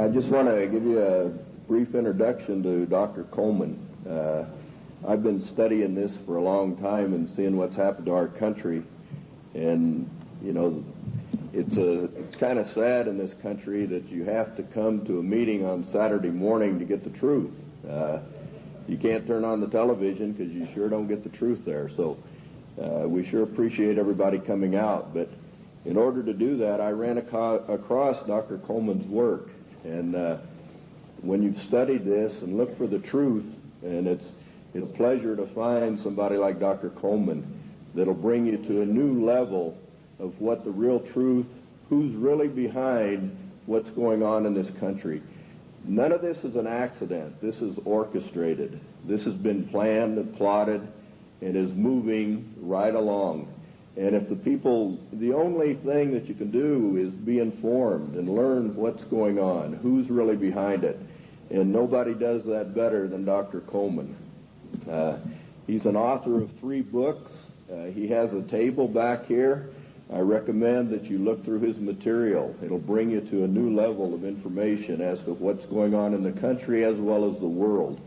I just want to give you a brief introduction to Dr. Coleman. I've been studying this for a long time and seeing what's happened to our country, and it's kind of sad in this country that you have to come to a meeting on Saturday morning to get the truth. You can't turn on the television because you sure don't get the truth there. So we sure appreciate everybody coming out. But in order to do that, I ran across Dr. Coleman's work. And when you've studied this and looked for the truth, and it's a pleasure to find somebody like Dr. Coleman that'll bring you to a new level of what the real truth, who's really behind what's going on in this country. None of this is an accident. This is orchestrated. This has been planned and plotted and is moving right along. And if the only thing that you can do is be informed and learn what's going on, who's really behind it. And nobody does that better than Dr. Coleman. He's an author of 3 books. He has a table back here. I recommend that you look through his material. It'll bring you to a new level of information as to what's going on in the country as well as the world.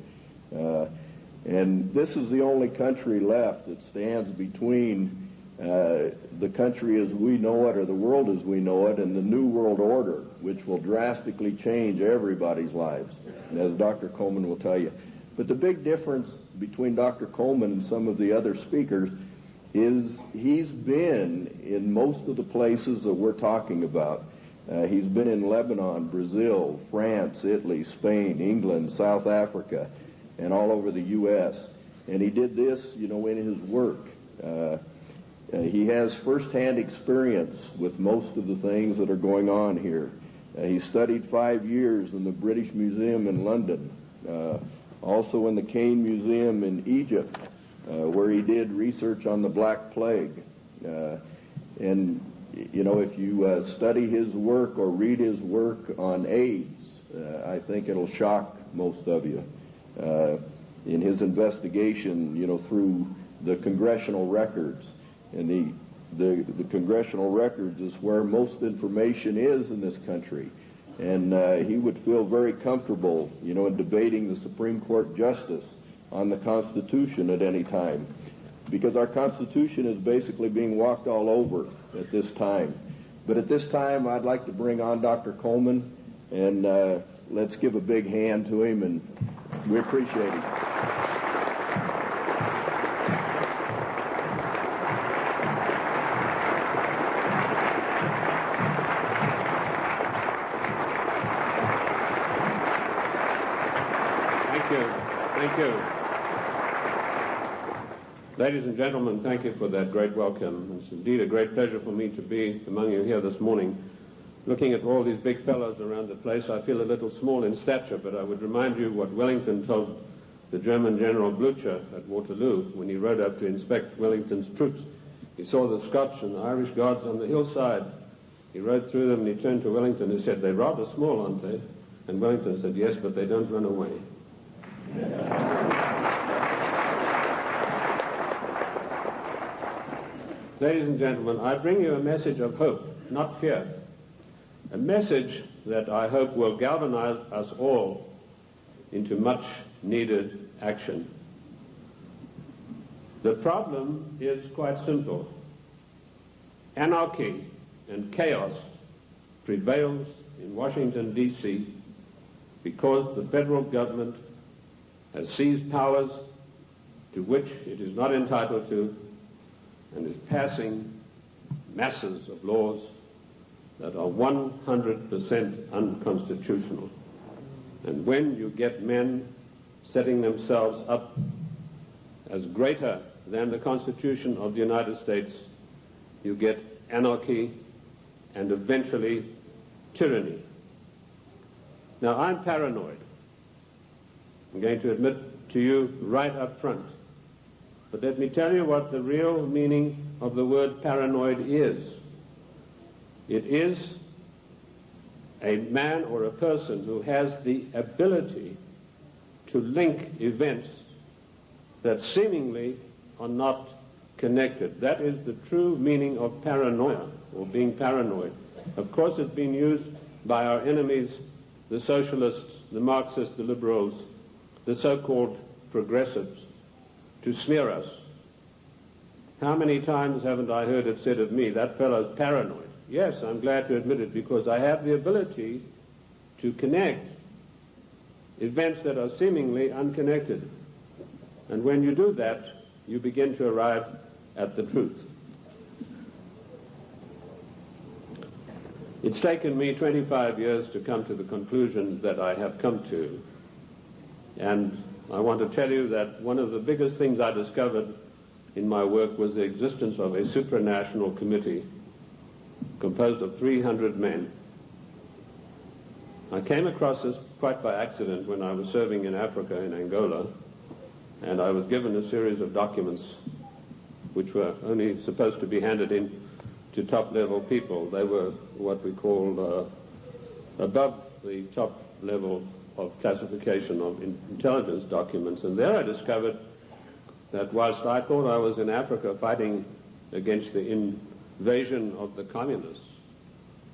And this is the only country left that stands between the country as we know it, or the world as we know it, and the New World Order, which will drastically change everybody's lives, as Dr. Coleman will tell you. But the big difference between Dr. Coleman and some of the other speakers is he's been in most of the places that we're talking about. He's been in Lebanon, Brazil, France, Italy, Spain, England, South Africa, and all over the U.S. And he did this, in his work. He has first-hand experience with most of the things that are going on here. He studied 5 years in the British Museum in London, also in the Cain Museum in Egypt, where he did research on the Black Plague. And, if you study his work or read his work on AIDS, I think it'll shock most of you. In his investigation, through the congressional records. And the congressional records is where most information is in this country. And he would feel very comfortable, in debating the Supreme Court justice on the Constitution at any time. Because our Constitution is basically being walked all over at this time. But at this time, I'd like to bring on Dr. Coleman, and let's give a big hand to him, and we appreciate him. Thank you. Ladies and gentlemen, thank you for that great welcome. It's indeed a great pleasure for me to be among you here this morning. Looking at all these big fellows around the place, I feel a little small in stature, but I would remind you what Wellington told the German General Blücher at Waterloo when he rode up to inspect Wellington's troops. He saw the Scotch and the Irish guards on the hillside. He rode through them and he turned to Wellington and said, "They're rather small, aren't they?" And Wellington said, "Yes, but they don't run away." Ladies and gentlemen, I bring you a message of hope, not fear. A message that I hope will galvanize us all into much needed action. The problem is quite simple. Anarchy and chaos prevails in Washington, D.C. because the federal government has seized powers to which it is not entitled to and is passing masses of laws that are 100% unconstitutional. And when you get men setting themselves up as greater than the Constitution of the United States, you get anarchy and eventually tyranny. Now, I'm paranoid. I'm going to admit to you right up front. But let me tell you what the real meaning of the word paranoid is. It is a man or a person who has the ability to link events that seemingly are not connected. That is the true meaning of paranoia, or being paranoid. Of course, it's been used by our enemies the socialists, the Marxists, the liberals, the so-called progressives, to smear us. How many times haven't I heard it said of me, that fellow's paranoid? Yes, I'm glad to admit it, because I have the ability to connect events that are seemingly unconnected. And when you do that, you begin to arrive at the truth. It's taken me 25 years to come to the conclusions that I have come to. And I want to tell you that one of the biggest things I discovered in my work was the existence of a supranational committee composed of 300 men. I came across this quite by accident when I was serving in Africa, in Angola, and I was given a series of documents which were only supposed to be handed in to top-level people. They were what we call above the top level of classification of intelligence documents. And there I discovered that whilst I thought I was in Africa fighting against the invasion of the communists,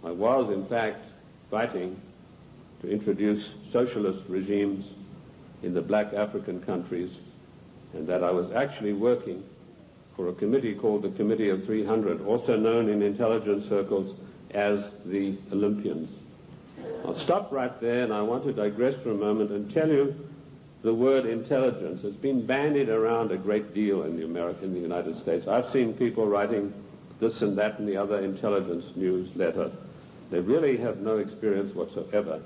I was in fact fighting to introduce socialist regimes in the black African countries, and that I was actually working for a committee called the Committee of 300, also known in intelligence circles as the Olympians. I'll stop right there, and I want to digress for a moment and tell you the word intelligence has been bandied around a great deal in the United States. I've seen people writing this and that and the other intelligence newsletter. They really have no experience whatsoever.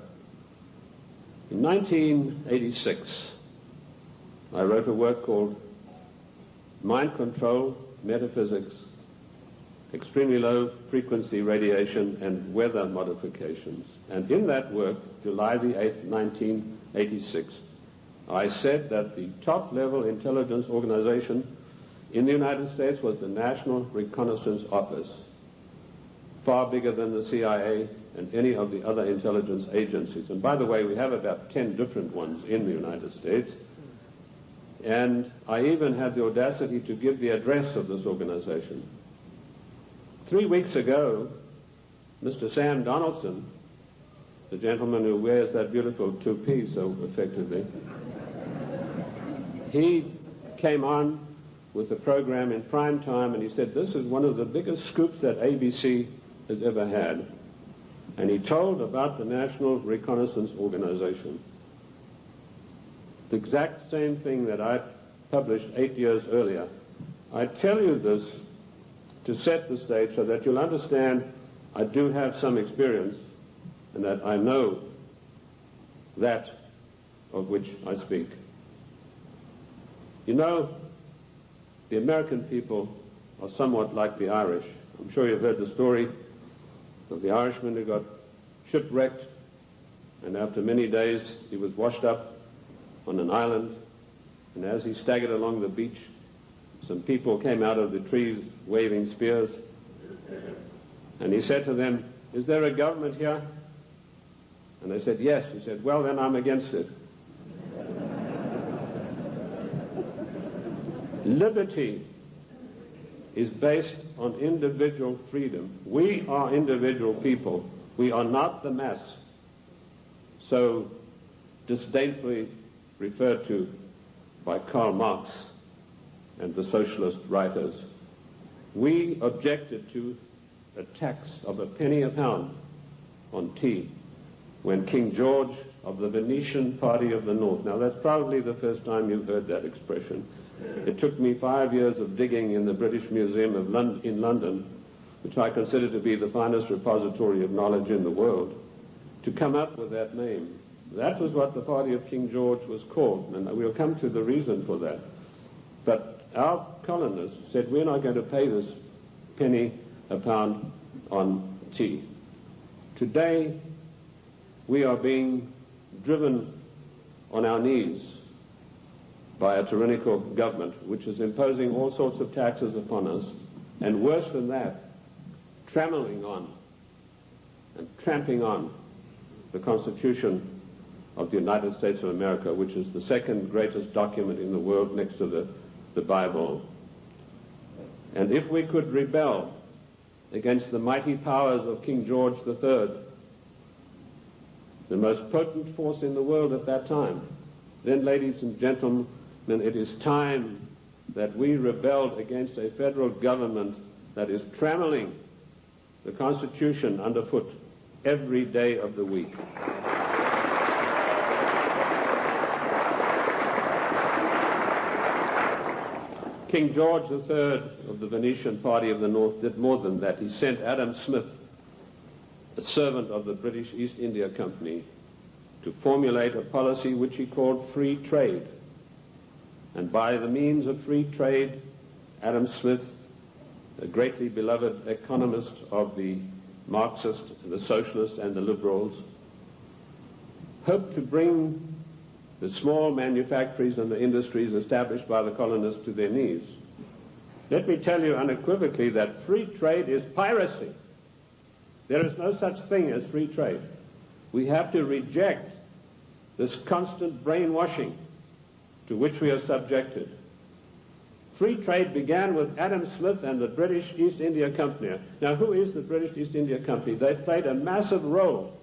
In 1986, I wrote a work called Mind Control, Metaphysics, Extremely Low Frequency Radiation, and Weather Modifications. And in that work, July the 8th, 1986, I said that the top-level intelligence organization in the United States was the National Reconnaissance Office, far bigger than the CIA and any of the other intelligence agencies. And by the way, we have about 10 different ones in the United States. And I even had the audacity to give the address of this organization. 3 weeks ago, Mr. Sam Donaldson, the gentleman who wears that beautiful toupee so effectively, he came on with a program in prime time, and he said, this is one of the biggest scoops that ABC has ever had. And he told about the National Reconnaissance Organization. The exact same thing that I published 8 years earlier. I tell you this to set the stage so that you'll understand I do have some experience and that I know that of which I speak. You know, the American people are somewhat like the Irish. I'm sure you've heard the story of the Irishman who got shipwrecked, and after many days he was washed up on an island, and as he staggered along the beach, some people came out of the trees waving spears, and he said to them, is there a government here? And they said, yes. He said, well, then I'm against it. Liberty is based on individual freedom. We are individual people. We are not the mass, so disdainfully referred to by Karl Marx and the socialist writers. We objected to a tax of a penny a pound on tea when King George of the Venetian Party of the North, now that's probably the first time you've heard that expression. It took me 5 years of digging in the British Museum in London, which I consider to be the finest repository of knowledge in the world, to come up with that name. That was what the party of King George was called, and we'll come to the reason for that. But our colonists said, we're not going to pay this penny a pound on tea. Today, we are being driven on our knees by a tyrannical government, which is imposing all sorts of taxes upon us, and worse than that, trammeling on and tramping on the Constitution of the United States of America, which is the second greatest document in the world next to the Bible. And if we could rebel against the mighty powers of King George III, the most potent force in the world at that time. Then, ladies and gentlemen, it is time that we rebelled against a federal government that is trammeling the Constitution underfoot every day of the week. King George III of the Venetian Party of the North did more than that. He sent Adam Smith, a servant of the British East India Company, to formulate a policy which he called free trade. And by the means of free trade, Adam Smith, a greatly beloved economist of the Marxist, the socialist, and the liberals, hoped to bring the small manufactories and the industries established by the colonists to their knees. Let me tell you unequivocally that free trade is piracy. There is no such thing as free trade. We have to reject this constant brainwashing to which we are subjected. Free trade began with Adam Smith and the British East India Company. Now, who is the British East India Company? They played a massive role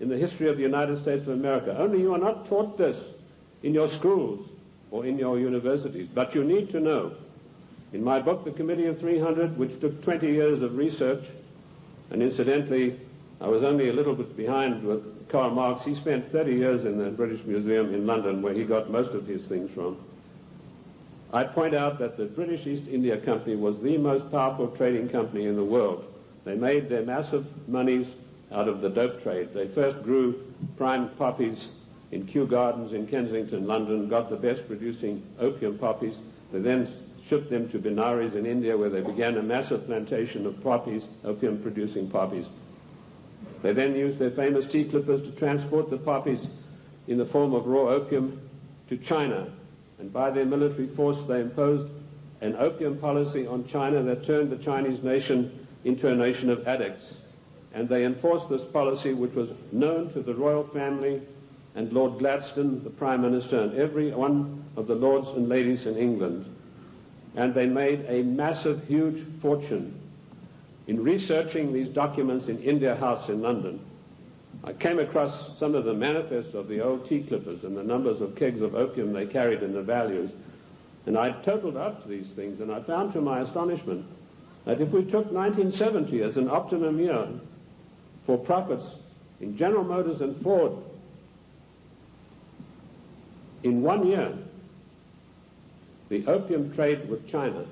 in the history of the United States of America. Only you are not taught this in your schools or in your universities, but you need to know. In my book, The Committee of 300, which took 20 years of research, and incidentally, I was only a little bit behind with Karl Marx. He spent 30 years in the British Museum in London, where he got most of his things from. I point out that the British East India Company was the most powerful trading company in the world. They made their massive monies out of the dope trade. They first grew prime poppies in Kew Gardens in Kensington, London, got the best producing opium poppies. They then shipped them to Benares in India, where they began a massive plantation of poppies, opium producing poppies. They then used their famous tea clippers to transport the poppies in the form of raw opium to China. And by their military force, they imposed an opium policy on China that turned the Chinese nation into a nation of addicts. And they enforced this policy, which was known to the royal family and Lord Gladstone, the Prime Minister, and every one of the lords and ladies in England. And they made a massive, huge fortune. In researching these documents in India House in London, I came across some of the manifests of the old tea clippers and the numbers of kegs of opium they carried and the values. And I totaled up these things, and I found to my astonishment that if we took 1970 as an optimum year for profits in General Motors and Ford, in 1 year, the opium trade with China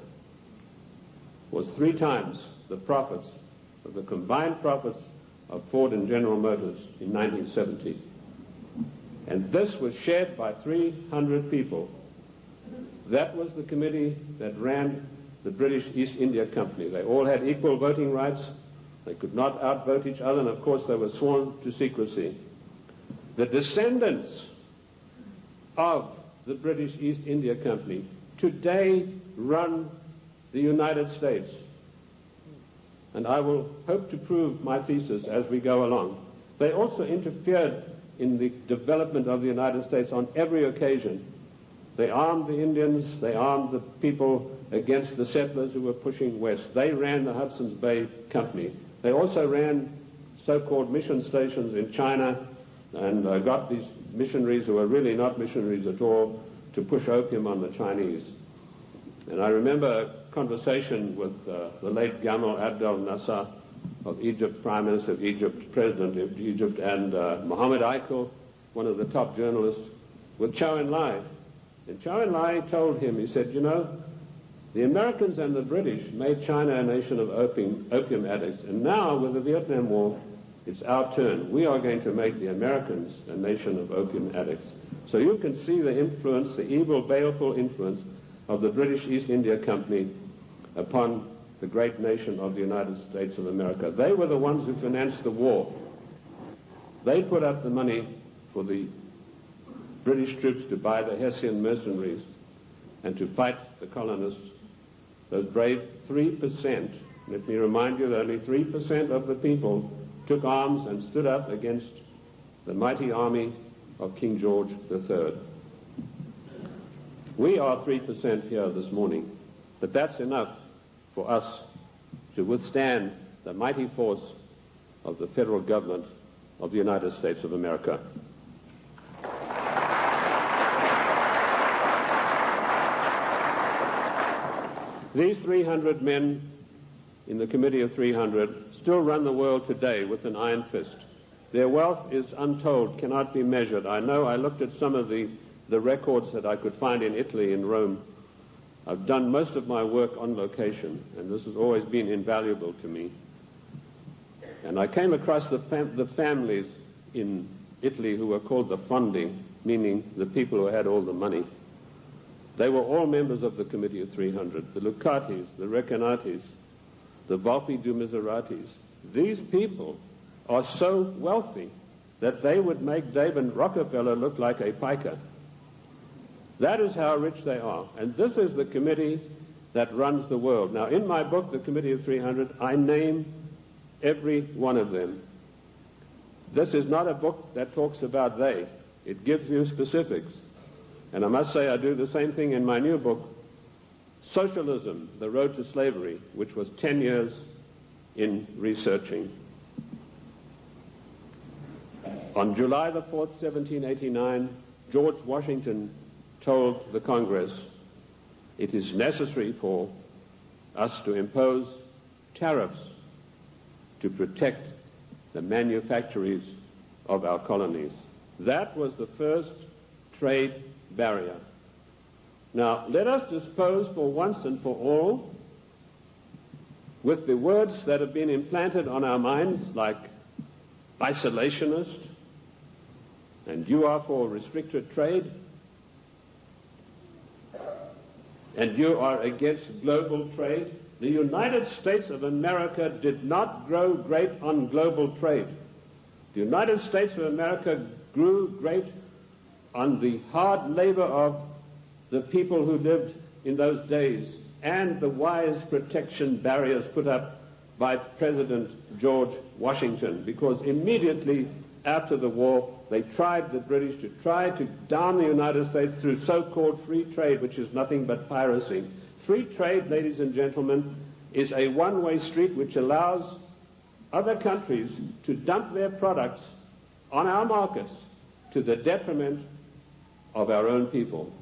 was 3 times the profits of the combined profits of Ford and General Motors in 1970. And this was shared by 300 people. That was the committee that ran the British East India Company. They all had equal voting rights. They could not outvote each other, and of course they were sworn to secrecy. The descendants of the British East India Company today run the United States. And I will hope to prove my thesis as we go along. They also interfered in the development of the United States on every occasion. They armed the Indians, they armed the people against the settlers who were pushing west. They ran the Hudson's Bay Company. They also ran so-called mission stations in China and got these missionaries who were really not missionaries at all to push opium on the Chinese. And I remember a conversation with the late Gamal Abdel Nasser of Egypt, Prime Minister of Egypt, President of Egypt, and Mohammed Aikel, one of the top journalists, with Zhou Enlai. And Zhou Enlai told him, he said, you know, the Americans and the British made China a nation of opium addicts, and now with the Vietnam War, it's our turn. We are going to make the Americans a nation of opium addicts. So you can see the influence, the evil, baleful influence of the British East India Company upon the great nation of the United States of America. They were the ones who financed the war. They put up the money for the British troops to buy the Hessian mercenaries and to fight the colonists. Those brave 3%, let me remind you that only 3% of the people took arms and stood up against the mighty army of King George III. We are 3% here this morning, but that's enough for us to withstand the mighty force of the federal government of the United States of America. These 300 men in the Committee of 300 still run the world today with an iron fist. Their wealth is untold, cannot be measured. I know I looked at some of the records that I could find in Italy, in Rome. I've done most of my work on location, and this has always been invaluable to me. And I came across the families in Italy who were called the Fondi, meaning the people who had all the money. They were all members of the Committee of 300, the Lucatis, the Recanatis, the Volpi du Miseratis. These people are so wealthy that they would make David Rockefeller look like a piker. That is how rich they are. And this is the committee that runs the world. Now, in my book, The Committee of 300, I name every one of them. This is not a book that talks about they. It gives you specifics. And I must say I do the same thing in my new book, Socialism, The Road to Slavery, which was 10 years in researching. On July the 4th, 1789, George Washington told the Congress, it is necessary for us to impose tariffs to protect the manufactories of our colonies. That was the first trade barrier. Now, let us dispose for once and for all with the words that have been implanted on our minds, like isolationist, and you are for restricted trade, and you are against global trade. The United States of America did not grow great on global trade. The United States of America grew great on the hard labor of the people who lived in those days and the wise protection barriers put up by President George Washington, because immediately after the war they tried, the British, to try to down the United States through so-called free trade, which is nothing but piracy. Free trade, ladies and gentlemen, is a one-way street which allows other countries to dump their products on our markets to the detriment of our own people.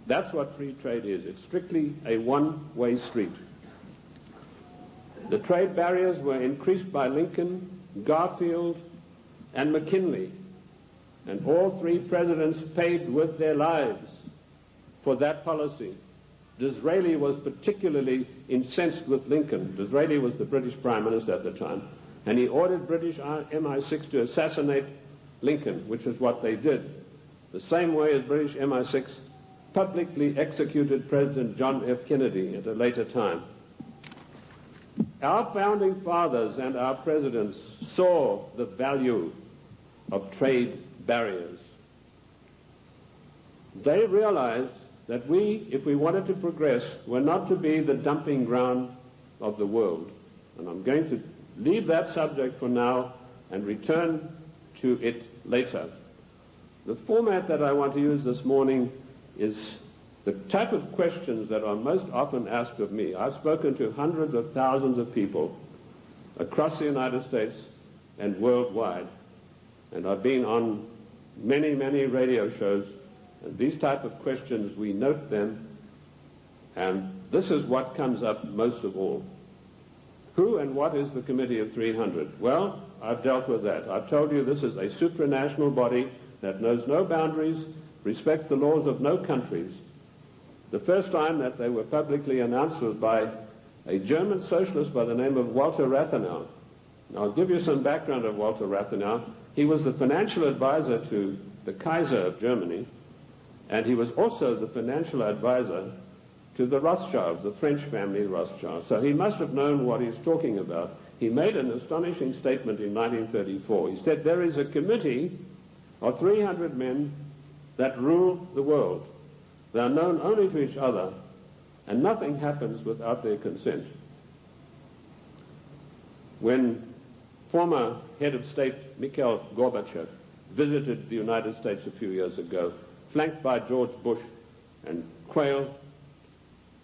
That's what free trade is. It's strictly a one-way street. The trade barriers were increased by Lincoln, Garfield, and McKinley, and all three presidents paid with their lives for that policy. Disraeli was particularly incensed with Lincoln. Disraeli was the British Prime Minister at the time, and he ordered British MI6 to assassinate Lincoln, which is what they did, the same way as British MI6 publicly executed President John F. Kennedy at a later time. Our founding fathers and our presidents saw the value of trade barriers. They realized that we, if we wanted to progress, were not to be the dumping ground of the world. And I'm going to leave that subject for now and return to it later. The format that I want to use this morning is the type of questions that are most often asked of me. I've spoken to hundreds of thousands of people across the United States and worldwide, and I've been on many, many radio shows, and these type of questions, we note them, and this is what comes up most of all. Who and what is the Committee of 300? Well, I've dealt with that. I've told you this is a supranational body that knows no boundaries, respects the laws of no countries. The first time that they were publicly announced was by a German socialist by the name of Walter Rathenau. Now, I'll give you some background of Walter Rathenau. He was the financial advisor to the Kaiser of Germany, and he was also the financial advisor to the Rothschilds, the French family Rothschild. So he must have known what he's talking about. He made an astonishing statement in 1934. He said, there is a committee of 300 men that rule the world. They are known only to each other, and nothing happens without their consent. When former head of state Mikhail Gorbachev visited the United States a few years ago, flanked by George Bush and Quayle,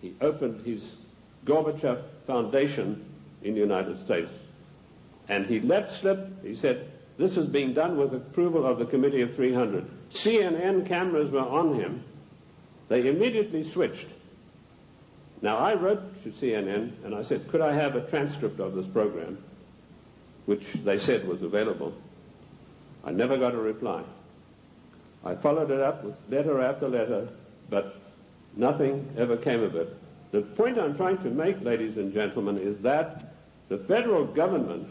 he opened his Gorbachev Foundation in the United States. And he let slip, he said, this is being done with approval of the Committee of 300. CNN cameras were on him. They immediately switched. Now, I wrote to CNN and I said, could I have a transcript of this program, which they said was available. I never got a reply. I followed it up with letter after letter, but nothing ever came of it. The point I'm trying to make, ladies and gentlemen, is that the federal government,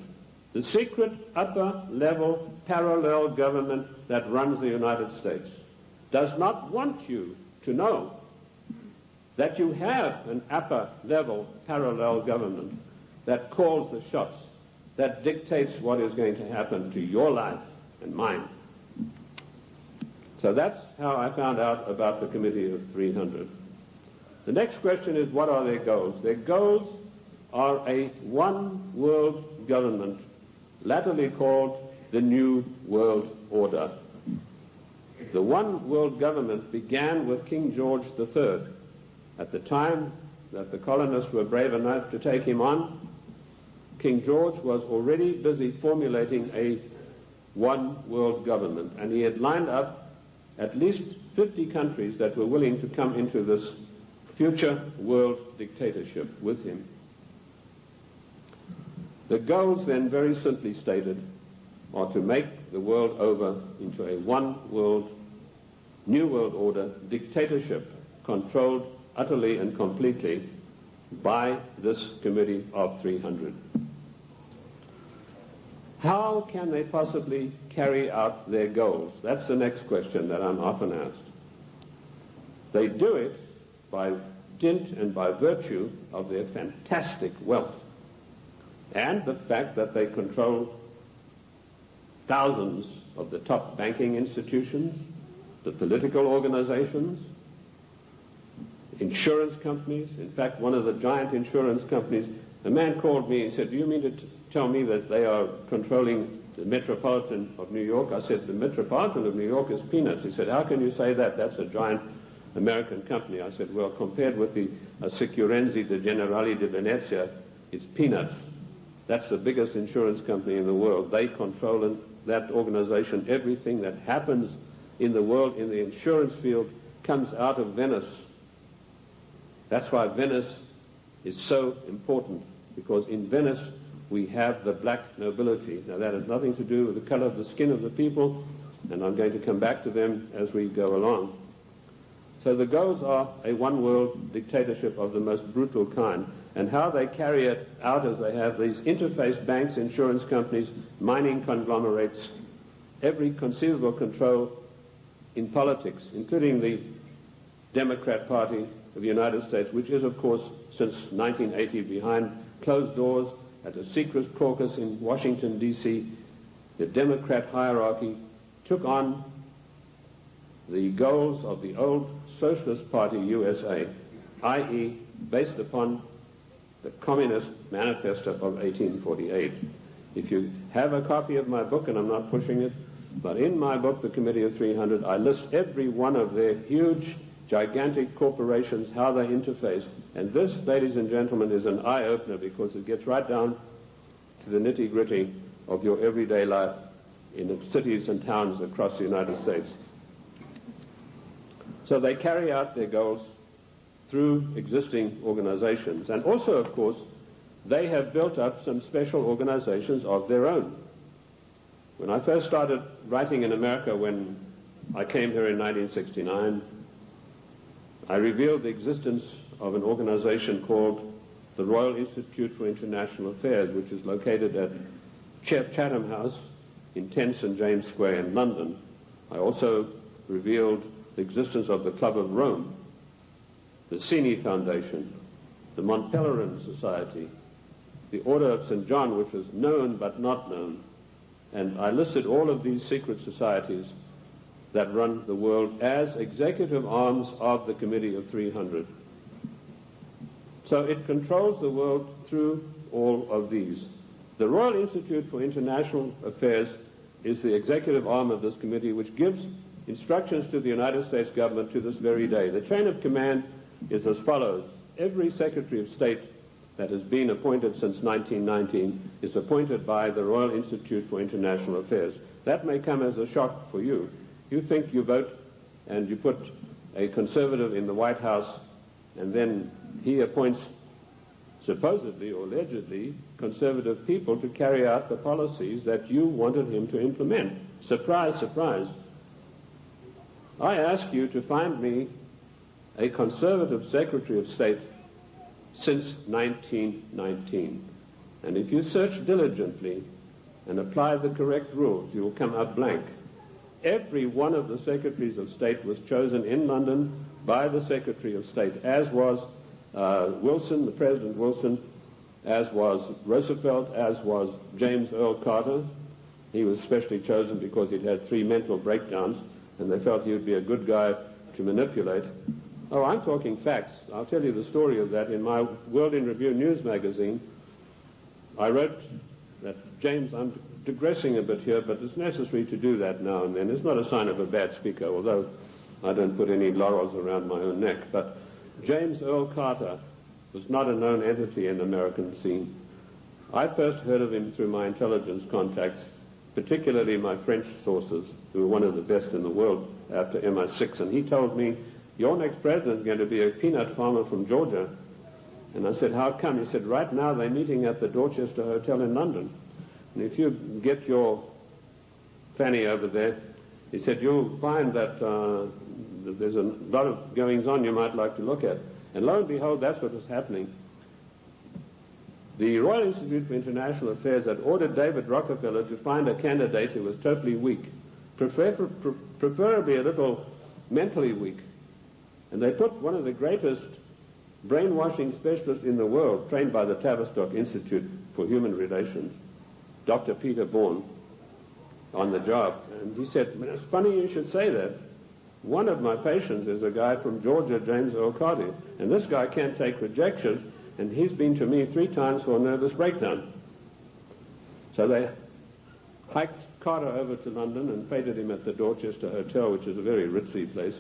the secret upper-level parallel government that runs the United States, does not want you to know that you have an upper-level parallel government that calls the shots, that dictates what is going to happen to your life and mine. So that's how I found out about the Committee of 300. The next question is, what are their goals? Their goals are a one-world government, latterly called the New World Order. The one-world government began with King George III. At the time that the colonists were brave enough to take him on, King George was already busy formulating a one-world government, and he had lined up at least 50 countries that were willing to come into this future world dictatorship with him. The goals then, very simply stated, are to make the world over into a one-world, new world order dictatorship controlled utterly and completely by this Committee of 300. How can they possibly carry out their goals? That's the next question that I'm often asked. They do it by dint and by virtue of their fantastic wealth and the fact that they control thousands of the top banking institutions, the political organizations, insurance companies. In fact, one of the giant insurance companies, a man called me and said, do you mean to tell me that they are controlling the Metropolitan of New York? I said, the Metropolitan of New York is peanuts. He said, how can you say that? That's a giant American company. I said, well, compared with the Assicurenzi de Generali de Venezia, it's peanuts. That's the biggest insurance company in the world. They control in that organization everything that happens in the world in the insurance field comes out of Venice. That's why Venice is so important, because in Venice we have the black nobility. Now that has nothing to do with the color of the skin of the people, and I'm going to come back to them as we go along. So the goals are a one-world dictatorship of the most brutal kind, and how they carry it out is they have these interface banks, insurance companies, mining conglomerates, every conceivable control in politics, including the Democrat Party of the United States, which is, of course, since 1980 behind closed doors at a secret caucus in Washington, D.C. The Democrat hierarchy took on the goals of the old Socialist Party USA, i.e. based upon the Communist Manifesto of 1848. If you have a copy of my book, and I'm not pushing it, but in my book, The Committee of 300, I list every one of their huge, gigantic corporations, how they interface. And this, ladies and gentlemen, is an eye-opener, because it gets right down to the nitty-gritty of your everyday life in the cities and towns across the United States. So they carry out their goals through existing organizations. And also, of course, they have built up some special organizations of their own. When I first started writing in America, when I came here in 1969, I revealed the existence of an organization called the Royal Institute for International Affairs, which is located at Chatham House in 10 St. James Square in London. I also revealed the existence of the Club of Rome, the Cini Foundation, the Mont Pelerin Society, the Order of St. John, which was known but not known. And I listed all of these secret societies that run the world as executive arms of the Committee of 300. So it controls the world through all of these. The Royal Institute for International Affairs is the executive arm of this committee, which gives instructions to the United States government to this very day. The chain of command is as follows. Every Secretary of State that has been appointed since 1919 is appointed by the Royal Institute for International Affairs. That may come as a shock for you. You think you vote and you put a conservative in the White House, and then he appoints supposedly or allegedly conservative people to carry out the policies that you wanted him to implement. Surprise, surprise. I ask you to find me a conservative Secretary of State since 1919. And if you search diligently and apply the correct rules, you will come out blank. Every one of the Secretaries of State was chosen in London by the Secretary of State, as was Wilson, the President Wilson, as was Roosevelt, as was James Earl Carter. He was specially chosen because he'd had 3 mental breakdowns, and they felt he would be a good guy to manipulate. Oh, I'm talking facts. I'll tell you the story of that. In my World in Review news magazine, I wrote that, James, I'm digressing a bit here, but it's necessary to do that now and then. It's not a sign of a bad speaker, although I don't put any laurels around my own neck. But James Earl Carter was not a known entity in the American scene. I first heard of him through my intelligence contacts, particularly my French sources, who were one of the best in the world after MI6, and he told me, your next president is going to be a peanut farmer from Georgia. And I said, how come? He said, right now they're meeting at the Dorchester Hotel in London. And if you get your fanny over there, he said, you'll find that there's a lot of goings on you might like to look at. And lo and behold, that's what was happening. The Royal Institute for International Affairs had ordered David Rockefeller to find a candidate who was totally weak, preferably a little mentally weak. And they put one of the greatest brainwashing specialists in the world, trained by the Tavistock Institute for Human Relations, Dr. Peter Bourne, on the job. And he said, it's funny you should say that. One of my patients is a guy from Georgia, James Earl Carter, and this guy can't take rejection, and he's been to me 3 times for a nervous breakdown. So they hiked Carter over to London and feted him at the Dorchester Hotel, which is a very ritzy place.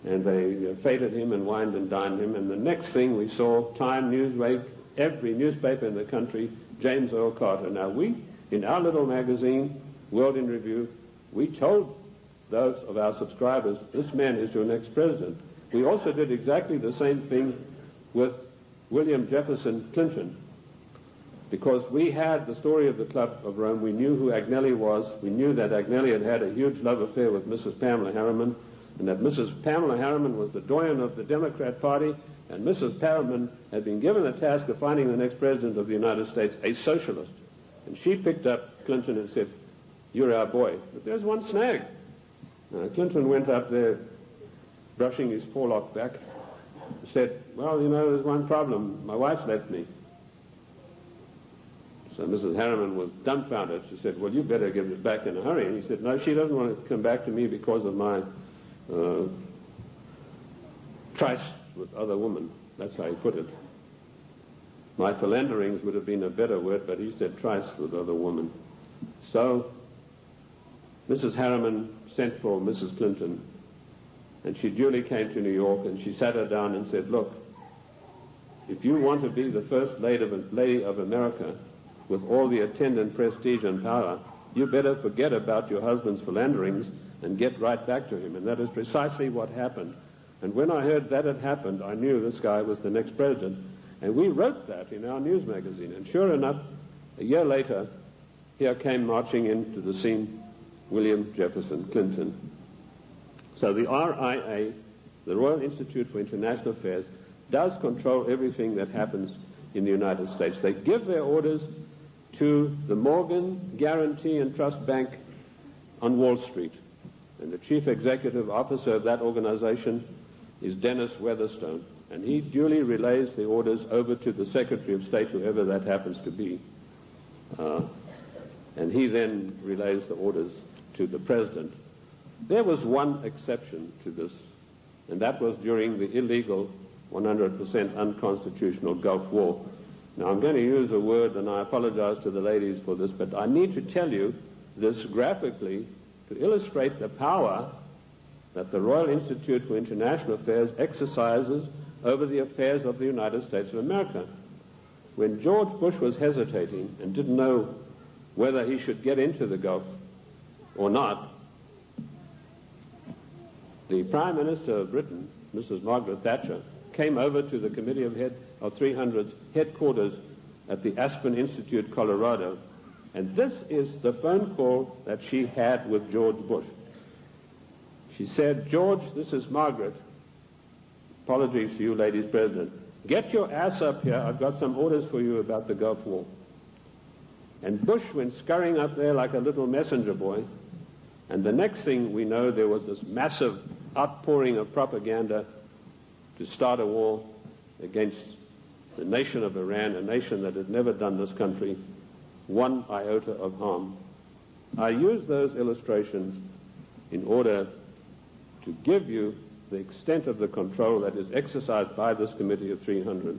And they feted him and wined and dined him. And the next thing we saw, Time, Newsweek, every newspaper in the country, James Earl Carter. Now we, in our little magazine, World in Review, we told those of our subscribers, this man is your next president. We also did exactly the same thing with William Jefferson Clinton, because we had the story of the Club of Rome. We knew who Agnelli was. We knew that Agnelli had had a huge love affair with Mrs. Pamela Harriman, and that Mrs. Pamela Harriman was the doyen of the Democrat Party, and Mrs. Harriman had been given the task of finding the next president of the United States, a socialist. And she picked up Clinton and said, you're our boy. But there's one snag. Clinton went up there, brushing his forelock back, said, well, you know, there's one problem. My wife's left me. So Mrs. Harriman was dumbfounded. She said, well, you better give it back in a hurry. And he said, no, she doesn't want to come back to me because of my tryst with other women. That's how he put it. My philanderings would have been a better word, but he said tryst with other women. So Mrs. Harriman sent for Mrs. Clinton, and she duly came to New York, and she sat her down and said, look, if you want to be the first lady of America with all the attendant prestige and power, you better forget about your husband's philanderings and get right back to him. And that is precisely what happened. And when I heard that had happened, I knew this guy was the next president. And we wrote that in our news magazine. And sure enough, a year later, here came marching into the scene William Jefferson Clinton. So the RIA, the Royal Institute for International Affairs, does control everything that happens in the United States. They give their orders to the Morgan Guarantee and Trust Bank on Wall Street. And the chief executive officer of that organization is Dennis Weatherstone. And he duly relays the orders over to the Secretary of State, whoever that happens to be. And he then relays the orders to the President. There was one exception to this, and that was during the illegal, 100% unconstitutional Gulf War. Now, I'm going to use a word, and I apologize to the ladies for this, but I need to tell you this graphically to illustrate the power that the Royal Institute for International Affairs exercises over the affairs of the United States of America. when George Bush was hesitating and didn't know whether he should get into the Gulf or not, the Prime Minister of Britain, Mrs. Margaret Thatcher, came over to the Committee of 300's headquarters at the Aspen Institute, Colorado, and this is the phone call that she had with George Bush. She said, "George, this is Margaret. Apologies to you, ladies president. Get your ass up here. I've got some orders for you about the Gulf War." And Bush went scurrying up there like a little messenger boy. And the next thing we know, there was this massive outpouring of propaganda to start a war against the nation of Iran, a nation that had never done this country one iota of harm. I use those illustrations in order to give you the extent of the control that is exercised by this Committee of 300.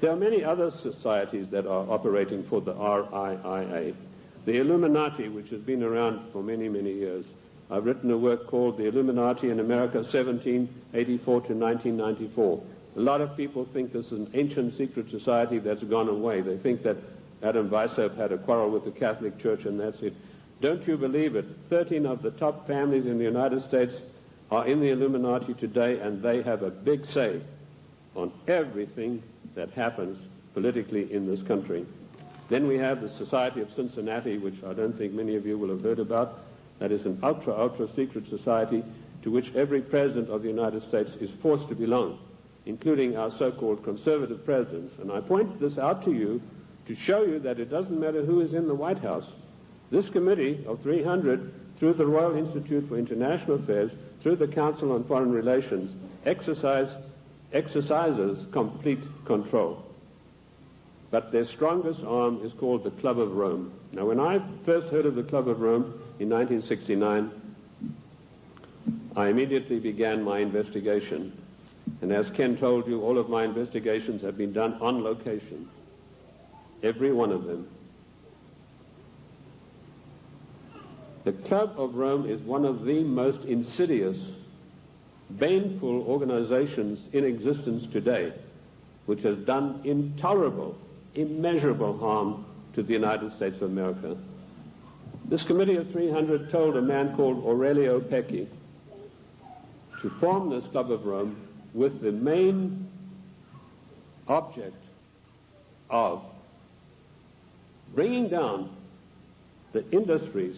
There are many other societies that are operating for the RIIA. The Illuminati, which has been around for many, many years. I've written a work called The Illuminati in America, 1784 to 1994. A lot of people think this is an ancient secret society that's gone away. They think that Adam Weishaupt had a quarrel with the Catholic Church and that's it. Don't you believe it? 13 of the top families in the United States are in the Illuminati today, and they have a big say on everything that happens politically in this country. Then we have the Society of Cincinnati, which I don't think many of you will have heard about. That is an ultra secret society to which every president of the United States is forced to belong, including our so-called conservative presidents. And I point this out to you to show you that it doesn't matter who is in the White House. This Committee of 300, through the Royal Institute for International Affairs, through the Council on Foreign Relations, exercises complete control. But their strongest arm is called the Club of Rome. Now, when I first heard of the Club of Rome in 1969, I immediately began my investigation. And as Ken told you, all of my investigations have been done on location. Every one of them. The Club of Rome is one of the most insidious, baneful organizations in existence today, which has done intolerable, immeasurable harm to the United States of America. This Committee of 300 told a man called Aurelio Pecci to form this Club of Rome with the main object of bringing down the industries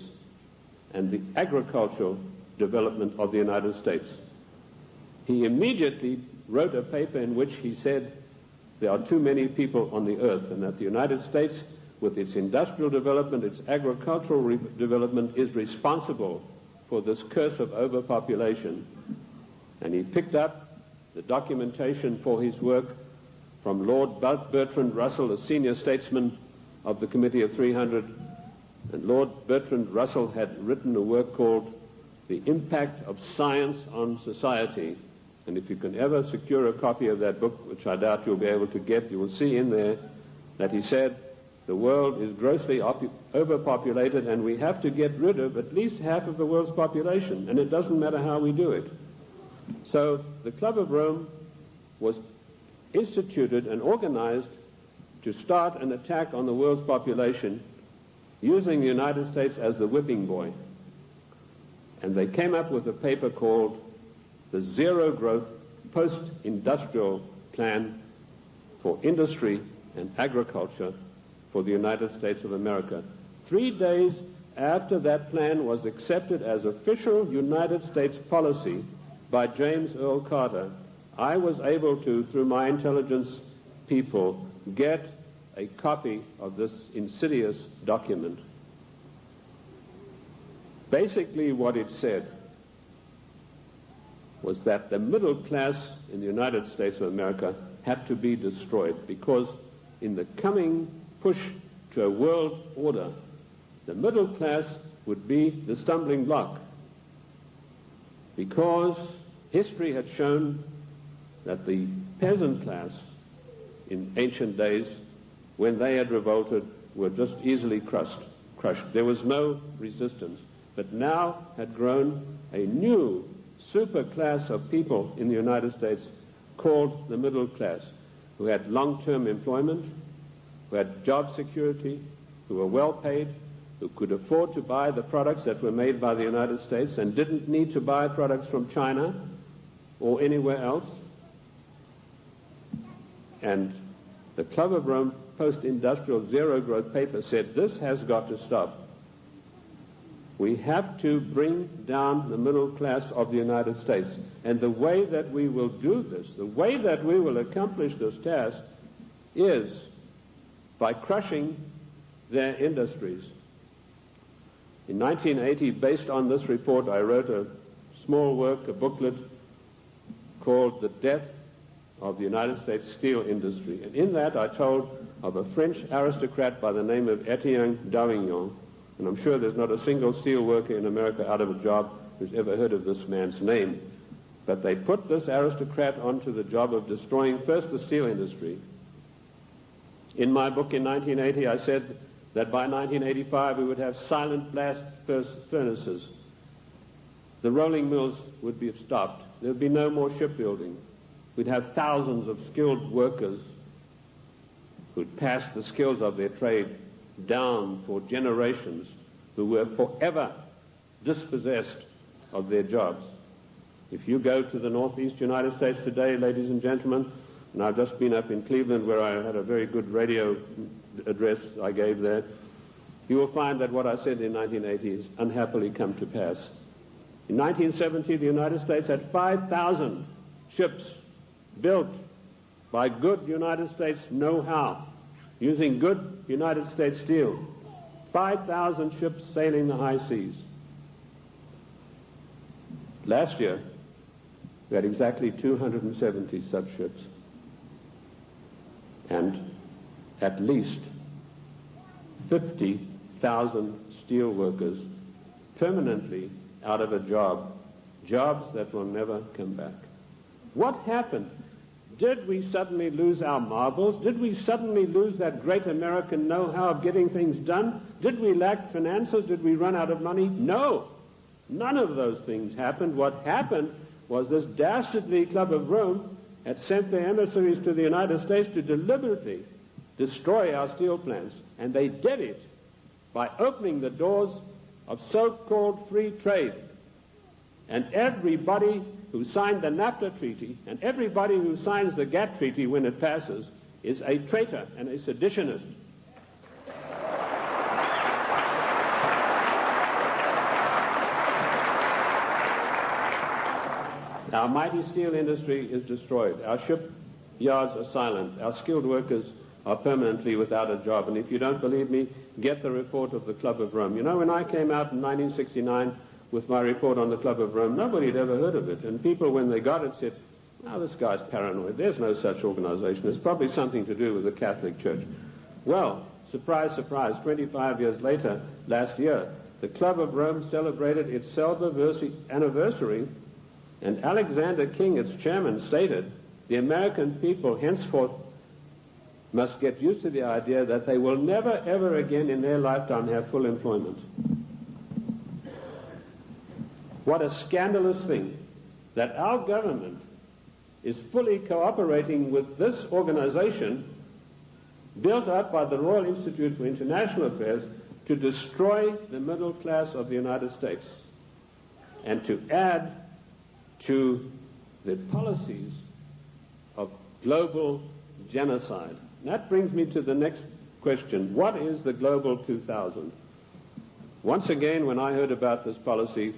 and the agricultural development of the United States. He immediately wrote a paper in which he said there are too many people on the earth and that the United States, with its industrial development, its agricultural development, is responsible for this curse of overpopulation. And he picked up the documentation for his work from Lord Bertrand Russell, a senior statesman of the Committee of 300. And Lord Bertrand Russell had written a work called The Impact of Science on Society. And if you can ever secure a copy of that book, which I doubt you'll be able to get, you will see in there that he said the world is grossly overpopulated and we have to get rid of at least half of the world's population, and it doesn't matter how we do it. So the Club of Rome was instituted and organized to start an attack on the world's population using the United States as the whipping boy. And they came up with a paper called the Zero Growth Post-Industrial Plan for Industry and Agriculture for the United States of America. 3 days after that plan was accepted as official United States policy by James Earl Carter, I was able to, through my intelligence people, get a copy of this insidious document. Basically what it said was that the middle class in the United States of America had to be destroyed because in the coming push to a world order, the middle class would be the stumbling block because history had shown that the peasant class in ancient days, when they had revolted, were just easily crushed. There was no resistance. But now had grown a new super class of people in the United States called the middle class, who had long-term employment, who had job security, who were well paid, who could afford to buy the products that were made by the United States and didn't need to buy products from China or anywhere else. And the Club of Rome post-industrial zero-growth paper said this has got to stop. We have to bring down the middle class of the United States. And the way that we will do this, the way that we will accomplish this task, is by crushing their industries. In 1980, based on this report, I wrote a small work, a booklet, called The Death of the United States Steel Industry. And in that I told of a French aristocrat by the name of Etienne Davignon, and I'm sure there's not a single steel worker in America out of a job who's ever heard of this man's name. But they put this aristocrat onto the job of destroying first the steel industry. In my book in 1980, I said that by 1985 we would have silent blast furnaces. The rolling mills would be stopped. There would be no more shipbuilding. We'd have thousands of skilled workers who'd passed the skills of their trade down for generations, who were forever dispossessed of their jobs. If you go to the northeast United States today, ladies and gentlemen, and I've just been up in Cleveland where I had a very good radio address I gave there, you will find that what I said in 1980 has unhappily come to pass. In 1970, the United States had 5,000 ships built by good United States know-how, using good United States steel. 5,000 ships sailing the high seas. Last year, we had exactly 270 such ships, and at least 50,000 steel workers permanently out of a job, jobs that will never come back. What happened? Did we suddenly lose our marbles? Did we suddenly lose that great American know-how of getting things done? Did we lack finances? Did we run out of money? No. None of those things happened. What happened was this dastardly Club of Rome had sent their emissaries to the United States to deliberately destroy our steel plants. And they did it by opening the doors of so-called free trade. And everybody who signed the NAFTA treaty and everybody who signs the GATT treaty when it passes is a traitor and a seditionist. Our mighty steel industry is destroyed. Our shipyards are silent. Our skilled workers are permanently without a job. And if you don't believe me, get the report of the Club of Rome. You know, when I came out in 1969 with my report on the Club of Rome, nobody had ever heard of it. And people, when they got it, said, "Oh, this guy's paranoid. There's no such organization. It's probably something to do with the Catholic Church." Well, surprise, surprise, 25 years later, last year, the Club of Rome celebrated its anniversary, and Alexander King, its chairman, stated, "The American people henceforth must get used to the idea that they will never, ever again in their lifetime have full employment." What a scandalous thing that our government is fully cooperating with this organization built up by the Royal Institute for International Affairs to destroy the middle class of the United States and to add to the policies of global genocide. And that brings me to the next question. What is the Global 2000? Once again, when I heard about this policy,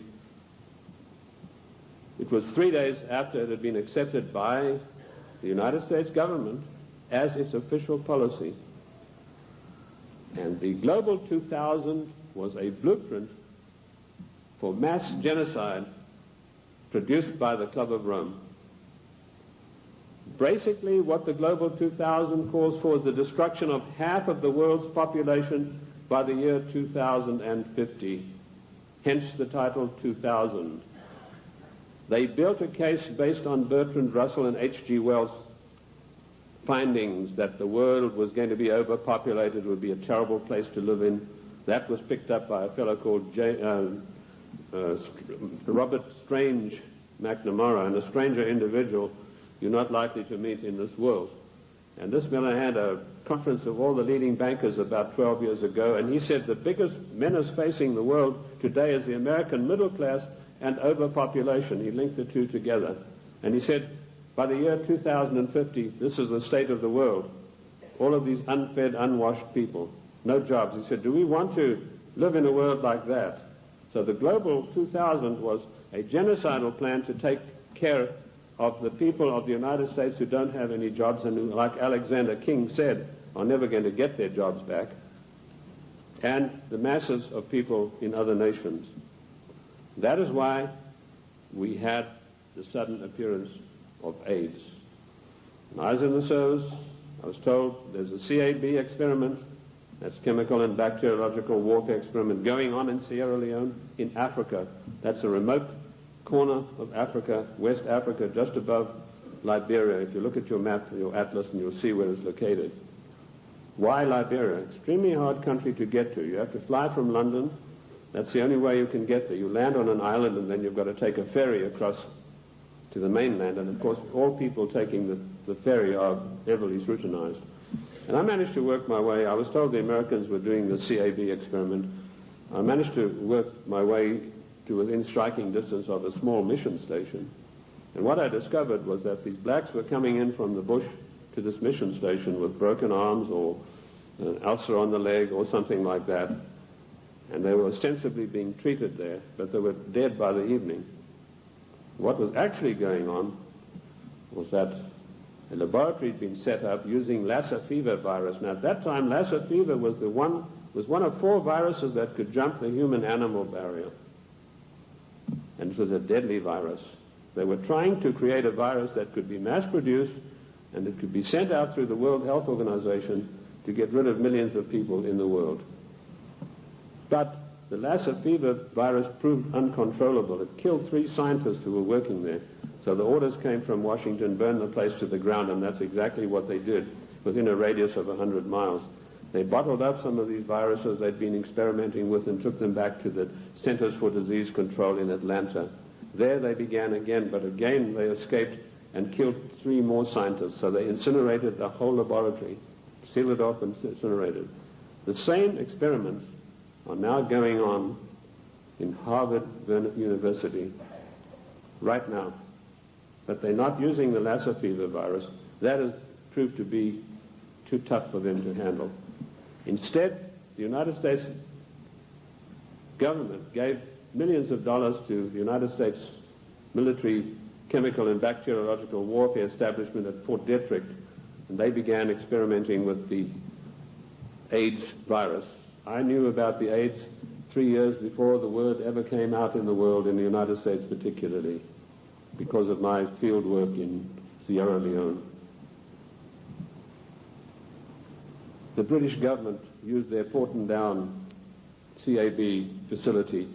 it was 3 days after it had been accepted by the United States government as its official policy. And the Global 2000 was a blueprint for mass genocide produced by the Club of Rome. Basically, what the Global 2000 calls for is the destruction of half of the world's population by the year 2050. Hence the title 2000. They built a case based on Bertrand Russell and H.G. Wells' findings that the world was going to be overpopulated, would be a terrible place to live in. That was picked up by a fellow called Robert Strange McNamara, and a stranger individual you're not likely to meet in this world. And this fellow had a conference of all the leading bankers about 12 years ago, and he said the biggest menace facing the world today is the American middle class and overpopulation. He linked the two together. And he said, by the year 2050, this is the state of the world. All of these unfed, unwashed people, no jobs. He said, do we want to live in a world like that? So the Global 2000 was a genocidal plan to take care of the people of the United States who don't have any jobs and who, like Alexander King said, are never going to get their jobs back, and the masses of people in other nations. That is why we had the sudden appearance of AIDS. When I was in the service, I was told there's a CAB experiment, that's chemical and bacteriological warfare experiment, going on in Sierra Leone, in Africa. That's a remote corner of Africa, West Africa, just above Liberia. If you look at your map, your atlas, and you'll see where it's located. Why Liberia? Extremely hard country to get to. You have to fly from London. That's the only way you can get there. You land on an island, and then you've got to take a ferry across to the mainland. And, of course, all people taking the ferry are heavily scrutinized. And I managed to work my way. I was told the Americans were doing the CAB experiment. I managed to work my way to within striking distance of a small mission station. And what I discovered was that these blacks were coming in from the bush to this mission station with broken arms or an ulcer on the leg or something like that. And they were ostensibly being treated there, but they were dead by the evening. What was actually going on was that a laboratory had been set up using Lassa fever virus. Now, at that time, Lassa fever was one of 4 viruses that could jump the human-animal barrier. And it was a deadly virus. They were trying to create a virus that could be mass-produced and it could be sent out through the World Health Organization to get rid of millions of people in the world. But the Lassa fever virus proved uncontrollable. It killed 3 scientists who were working there. So the orders came from Washington, burn the place to the ground, and that's exactly what they did within a radius of 100 miles. They bottled up some of these viruses they'd been experimenting with and took them back to the Centers for Disease Control in Atlanta. There they began again, but again they escaped and killed 3 more scientists. So they incinerated the whole laboratory, sealed it off and incinerated. The same experiments are now going on in Harvard University right now. But they're not using the Lassa fever virus. That has proved to be too tough for them to handle. Instead, the United States government gave millions of dollars to the United States military chemical and bacteriological warfare establishment at Fort Detrick, and they began experimenting with the AIDS virus. I knew about the AIDS 3 years before the word ever came out in the world, in the United States particularly, because of my field work in Sierra Leone. The British government used their Porton Down CAB facility.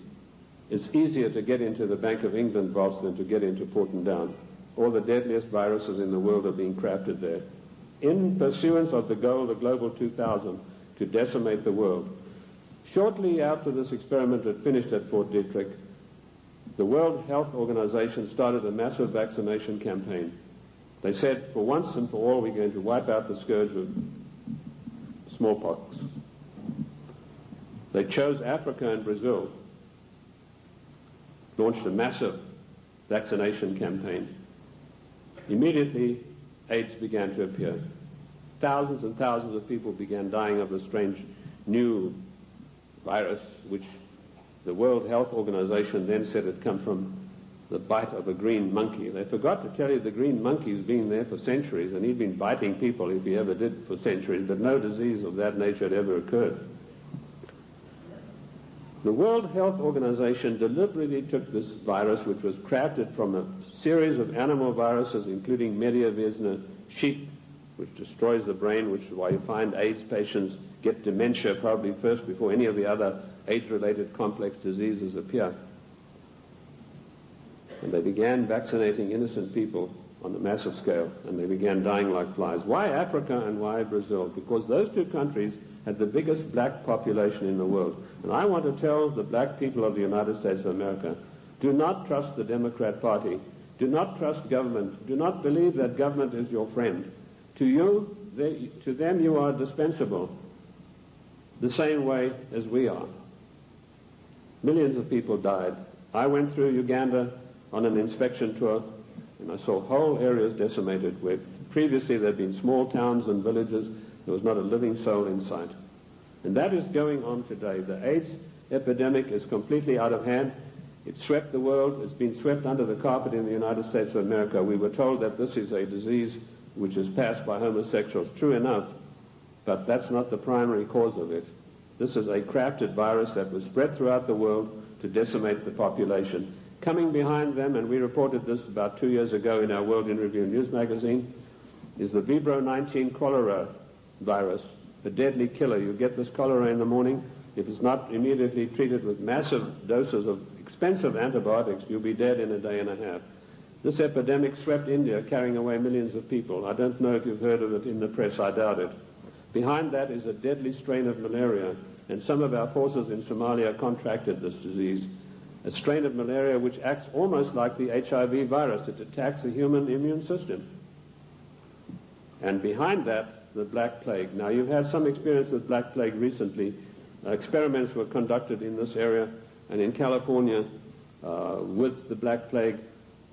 It's easier to get into the Bank of England vaults than to get into Porton Down. All the deadliest viruses in the world are being crafted there, in pursuance of the goal, the Global 2000, to decimate the world. Shortly after this experiment had finished at Fort Detrick, the World Health Organization started a massive vaccination campaign. They said, for once and for all, we're going to wipe out the scourge of smallpox. They chose Africa and Brazil, launched a massive vaccination campaign. Immediately, AIDS began to appear. Thousands and thousands of people began dying of a strange new virus, which the World Health Organization then said had come from the bite of a green monkey. They forgot to tell you the green monkey's been there for centuries, and he'd been biting people if he ever did for centuries, but no disease of that nature had ever occurred. The World Health Organization deliberately took this virus, which was crafted from a series of animal viruses, including Mediavirus sheep, which destroys the brain, which is why you find AIDS patients get dementia probably first before any of the other AIDS-related complex diseases appear. And they began vaccinating innocent people on a massive scale, and they began dying like flies. Why Africa and why Brazil? Because those 2 countries had the biggest black population in the world. And I want to tell the black people of the United States of America, do not trust the Democrat Party. Do not trust government. Do not believe that government is your friend. To you, to them you are dispensable, the same way as we are. Millions of people died. I went through Uganda on an inspection tour, and I saw whole areas decimated where previously there had been small towns and villages. There was not a living soul in sight. And that is going on today. The AIDS epidemic is completely out of hand. It swept the world. It's been swept under the carpet in the United States of America. We were told that this is a disease which is passed by homosexuals. True enough, but that's not the primary cause of it. This is a crafted virus that was spread throughout the world to decimate the population. Coming behind them, and we reported this about 2 years ago in our World in Review news magazine, is the Vibro 19 cholera virus, a deadly killer. You get this cholera in the morning. If it's not immediately treated with massive doses of expensive antibiotics, you'll be dead in a day and a half. This epidemic swept India, carrying away millions of people. I don't know if you've heard of it in the press. I doubt it. Behind that is a deadly strain of malaria, and some of our forces in Somalia contracted this disease, a strain of malaria which acts almost like the HIV virus. It attacks the human immune system. And behind that, the Black Plague. Now, you've had some experience with Black Plague recently. Experiments were conducted in this area and in California with the Black Plague,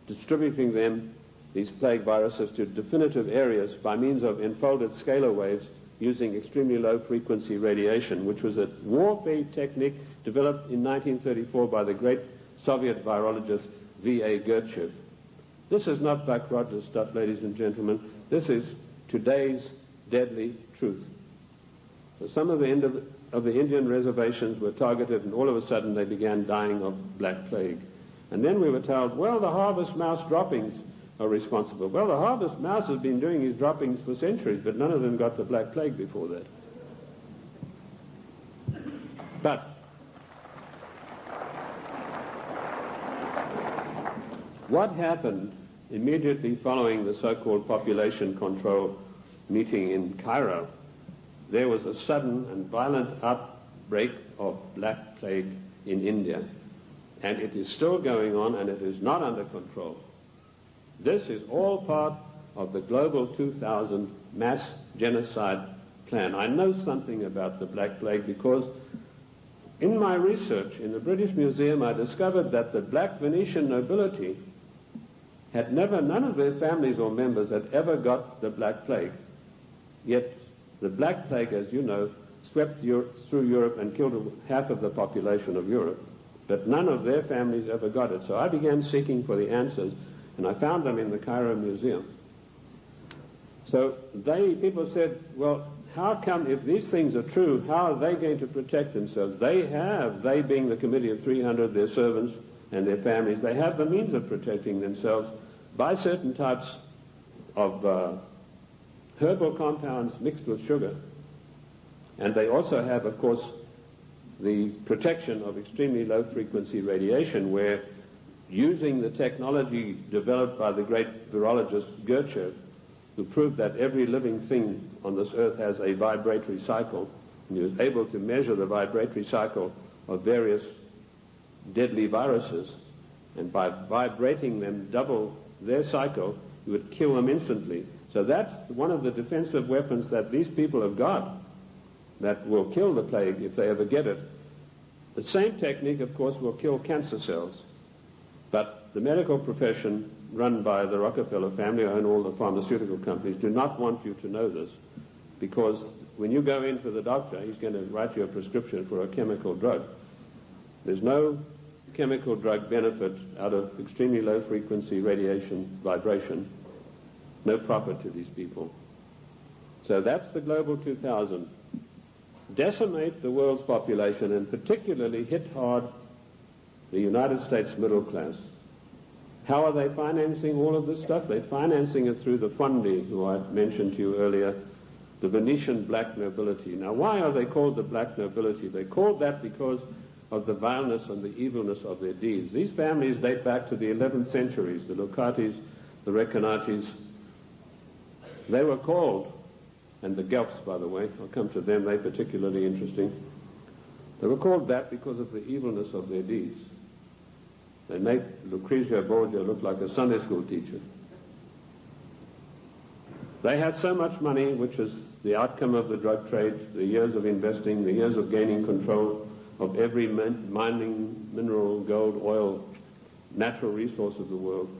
distributing them, these plague viruses, to definitive areas by means of enfolded scalar waves using extremely low-frequency radiation, which was a warfare technique developed in 1934 by the great Soviet virologist V.A. Gertchev. This is not Buck Rogers stuff, ladies and gentlemen. This is today's deadly truth. So some of the Indian reservations were targeted, and all of a sudden they began dying of Black Plague. And then we were told, well, the harvest mouse droppings are responsible. Well, the harvest mouse has been doing his droppings for centuries, but none of them got the Black Plague before that. But what happened immediately following the so-called population control meeting in Cairo? There was a sudden and violent outbreak of Black Plague in India. And it is still going on, and it is not under control. This is all part of the Global 2000 mass genocide plan. I know something about the Black Plague because in my research in the British Museum, I discovered that the black Venetian nobility had none of their families or members had ever got the Black Plague. Yet the Black Plague, as you know, swept through Europe and killed half of the population of Europe. But none of their families ever got it. So I began seeking for the answers, and I found them in the Cairo Museum. So people said, well, how come, if these things are true, how are they going to protect themselves? They being the Committee of 300, their servants and their families, they have the means of protecting themselves by certain types of herbal compounds mixed with sugar. And they also have, of course, the protection of extremely low-frequency radiation, where using the technology developed by the great virologist Gertchev, who proved that every living thing on this earth has a vibratory cycle, and he was able to measure the vibratory cycle of various deadly viruses, and by vibrating them double their cycle, you would kill them instantly. So that's one of the defensive weapons that these people have got that will kill the plague if they ever get it. The same technique, of course, will kill cancer cells. But the medical profession run by the Rockefeller family and all the pharmaceutical companies do not want you to know this, because when you go in for the doctor, he's going to write you a prescription for a chemical drug. There's no chemical drug benefit out of extremely low-frequency radiation vibration, no profit to these people. So that's the Global 2000. Decimate the world's population and particularly hit hard the United States middle class. How are they financing all of this stuff? They're financing it through the Fondi, who I mentioned to you earlier, the Venetian black nobility. Now, why are they called the black nobility? They're called that because of the vileness and the evilness of their deeds. These families date back to the 11th centuries, the Locatis, the Recanatis. They were called, and the Guelphs, by the way, I'll come to them, they're particularly interesting. They were called that because of the evilness of their deeds. They make Lucrezia Borgia look like a Sunday school teacher. They had so much money, which is the outcome of the drug trade, the years of investing, the years of gaining control of every mining, mineral, gold, oil, natural resource of the world,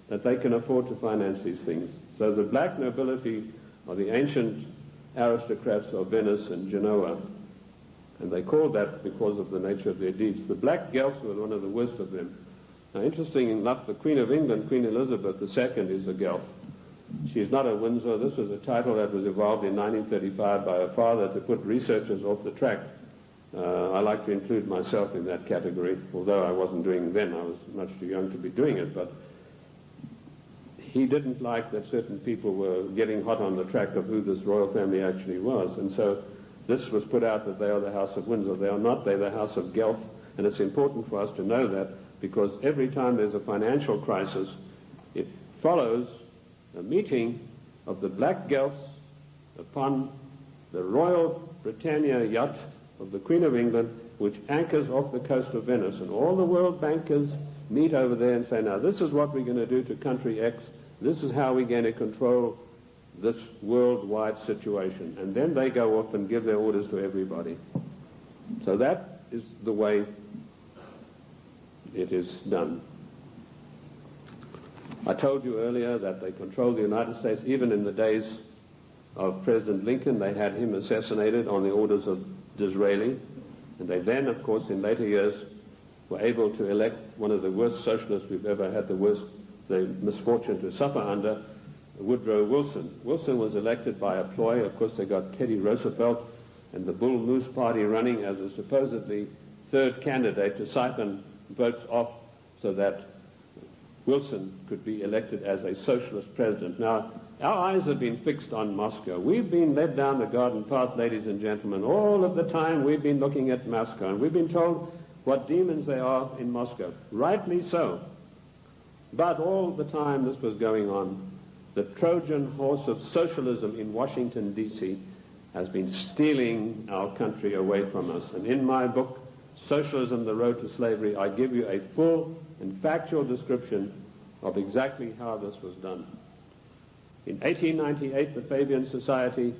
that they can afford to finance these things. So the black nobility are the ancient aristocrats of Venice and Genoa, and they called that because of the nature of their deeds. The black Guelphs were one of the worst of them. Now, interesting enough, the Queen of England, Queen Elizabeth II, is a Guelph. She's not a Windsor. This was a title that was evolved in 1935 by her father to put researchers off the track. I like to include myself in that category, although I wasn't doing it then. I was much too young to be doing it, but he didn't like that certain people were getting hot on the track of who this royal family actually was, and so this was put out that they are the House of Windsor. They are not. They're the House of Guelph, and it's important for us to know that, because every time there's a financial crisis, it follows a meeting of the black Guelphs upon the Royal Britannia yacht of the Queen of England, which anchors off the coast of Venice, and all the world bankers meet over there and say, now this is what we're going to do to country X, this is how we're going to control this worldwide situation, and then they go off and give their orders to everybody. So that is the way it is done. I told you earlier that they controlled the United States. Even in the days of President Lincoln, they had him assassinated on the orders of Disraeli, and they then, of course, in later years, were able to elect one of the worst socialists we've ever had the misfortune to suffer under, Woodrow Wilson. Wilson was elected by a ploy. Of course, they got Teddy Roosevelt and the Bull Moose Party running as a supposedly third candidate to siphon votes off so that Wilson could be elected as a socialist president. Now, our eyes have been fixed on Moscow. We've been led down the garden path, ladies and gentlemen. All of the time we've been looking at Moscow, and we've been told what demons they are in Moscow. Rightly so. But all the time this was going on, the Trojan horse of socialism in Washington, D.C. has been stealing our country away from us. And in my book, Socialism, The Road to Slavery, I give you a full and factual description of exactly how this was done. In 1898, the Fabian Society,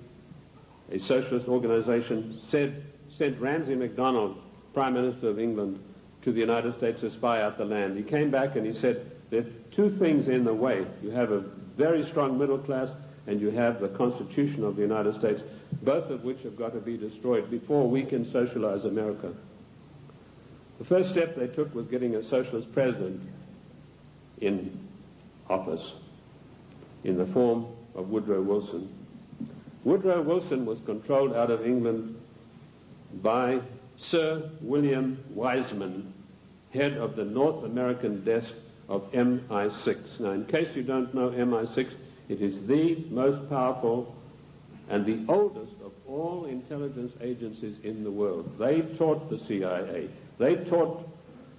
a socialist organization, sent Ramsay MacDonald, Prime Minister of England, to the United States to spy out the land. He came back and he said, there are two things in the way. You have a very strong middle class, and you have the Constitution of the United States, both of which have got to be destroyed before we can socialize America. The first step they took was getting a socialist president in office in the form of Woodrow Wilson. Woodrow Wilson was controlled out of England by Sir William Wiseman, head of the North American desk of MI6. Now, in case you don't know MI6, it is the most powerful and the oldest of all intelligence agencies in the world. They taught the CIA. They taught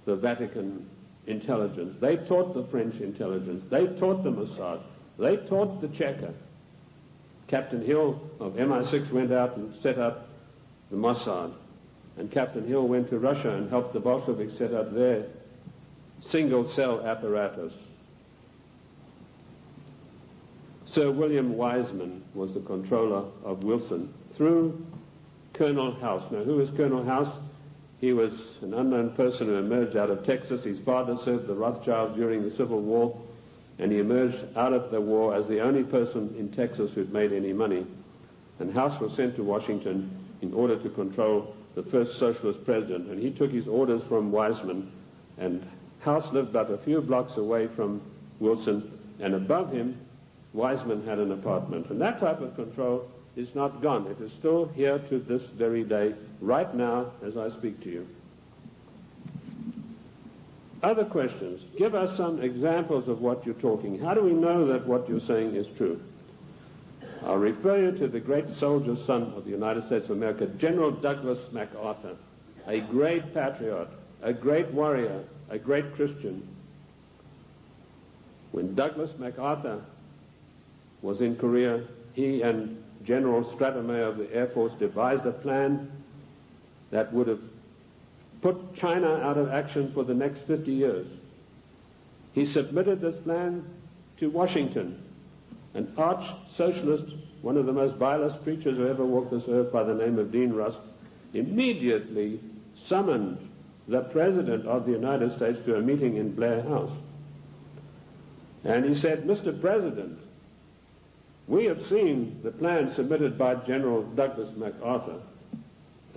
the Vatican intelligence. They taught the French intelligence. They taught the Mossad. They taught the Cheka. Captain Hill of MI6 went out and set up the Mossad. And Captain Hill went to Russia and helped the Bolsheviks set up their single-cell apparatus. Sir William Wiseman was the controller of Wilson through Colonel House. Now, who is Colonel House? He was an unknown person who emerged out of Texas. His father served the Rothschilds during the Civil War, and he emerged out of the war as the only person in Texas who'd made any money. And House was sent to Washington in order to control the first socialist president, and he took his orders from Wiseman, and House lived but a few blocks away from Wilson, and above him, Wiseman had an apartment. And that type of control is not gone. It is still here to this very day, right now, as I speak to you. Other questions? Give us some examples of what you're talking. How do we know that what you're saying is true? I'll refer you to the great soldier son of the United States of America, General Douglas MacArthur, a great patriot, a great warrior, a great Christian. When Douglas MacArthur was in Korea, he and General Stratemeyer of the Air Force devised a plan that would have put China out of action for the next 50 years. He submitted this plan to Washington, an arch-socialist, one of the most vilest creatures who ever walked this earth, by the name of Dean Rusk, immediately summoned the President of the United States to a meeting in Blair House. And he said, "Mr. President, we have seen the plan submitted by General Douglas MacArthur,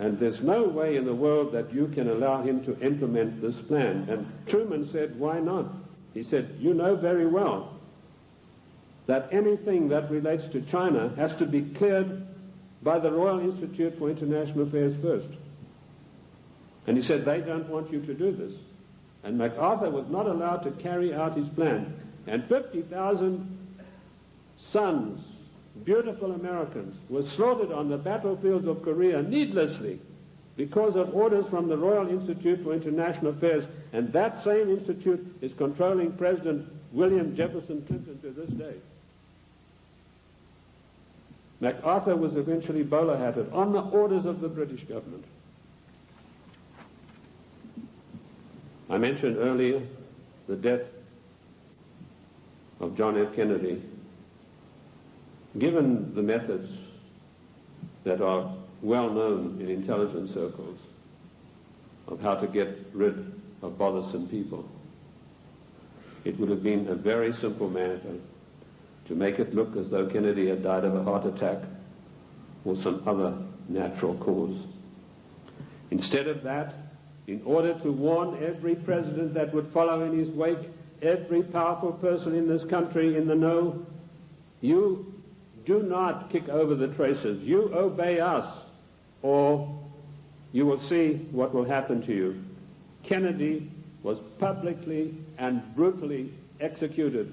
and there's no way in the world that you can allow him to implement this plan." And Truman said, "Why not?" He said, "You know very well that anything that relates to China has to be cleared by the Royal Institute for International Affairs first." And he said, "They don't want you to do this." And MacArthur was not allowed to carry out his plan. And 50,000 sons, beautiful Americans, were slaughtered on the battlefields of Korea needlessly because of orders from the Royal Institute for International Affairs. And that same institute is controlling President William Jefferson Clinton to this day. MacArthur was eventually bowler-hatted on the orders of the British government. I mentioned earlier the death of John F. Kennedy. Given the methods that are well known in intelligence circles of how to get rid of bothersome people, it would have been a very simple matter to make it look as though Kennedy had died of a heart attack or some other natural cause. Instead of that, in order to warn every president that would follow in his wake, every powerful person in this country in the know, you do not kick over the traces. You obey us, or you will see what will happen to you. Kennedy was publicly and brutally executed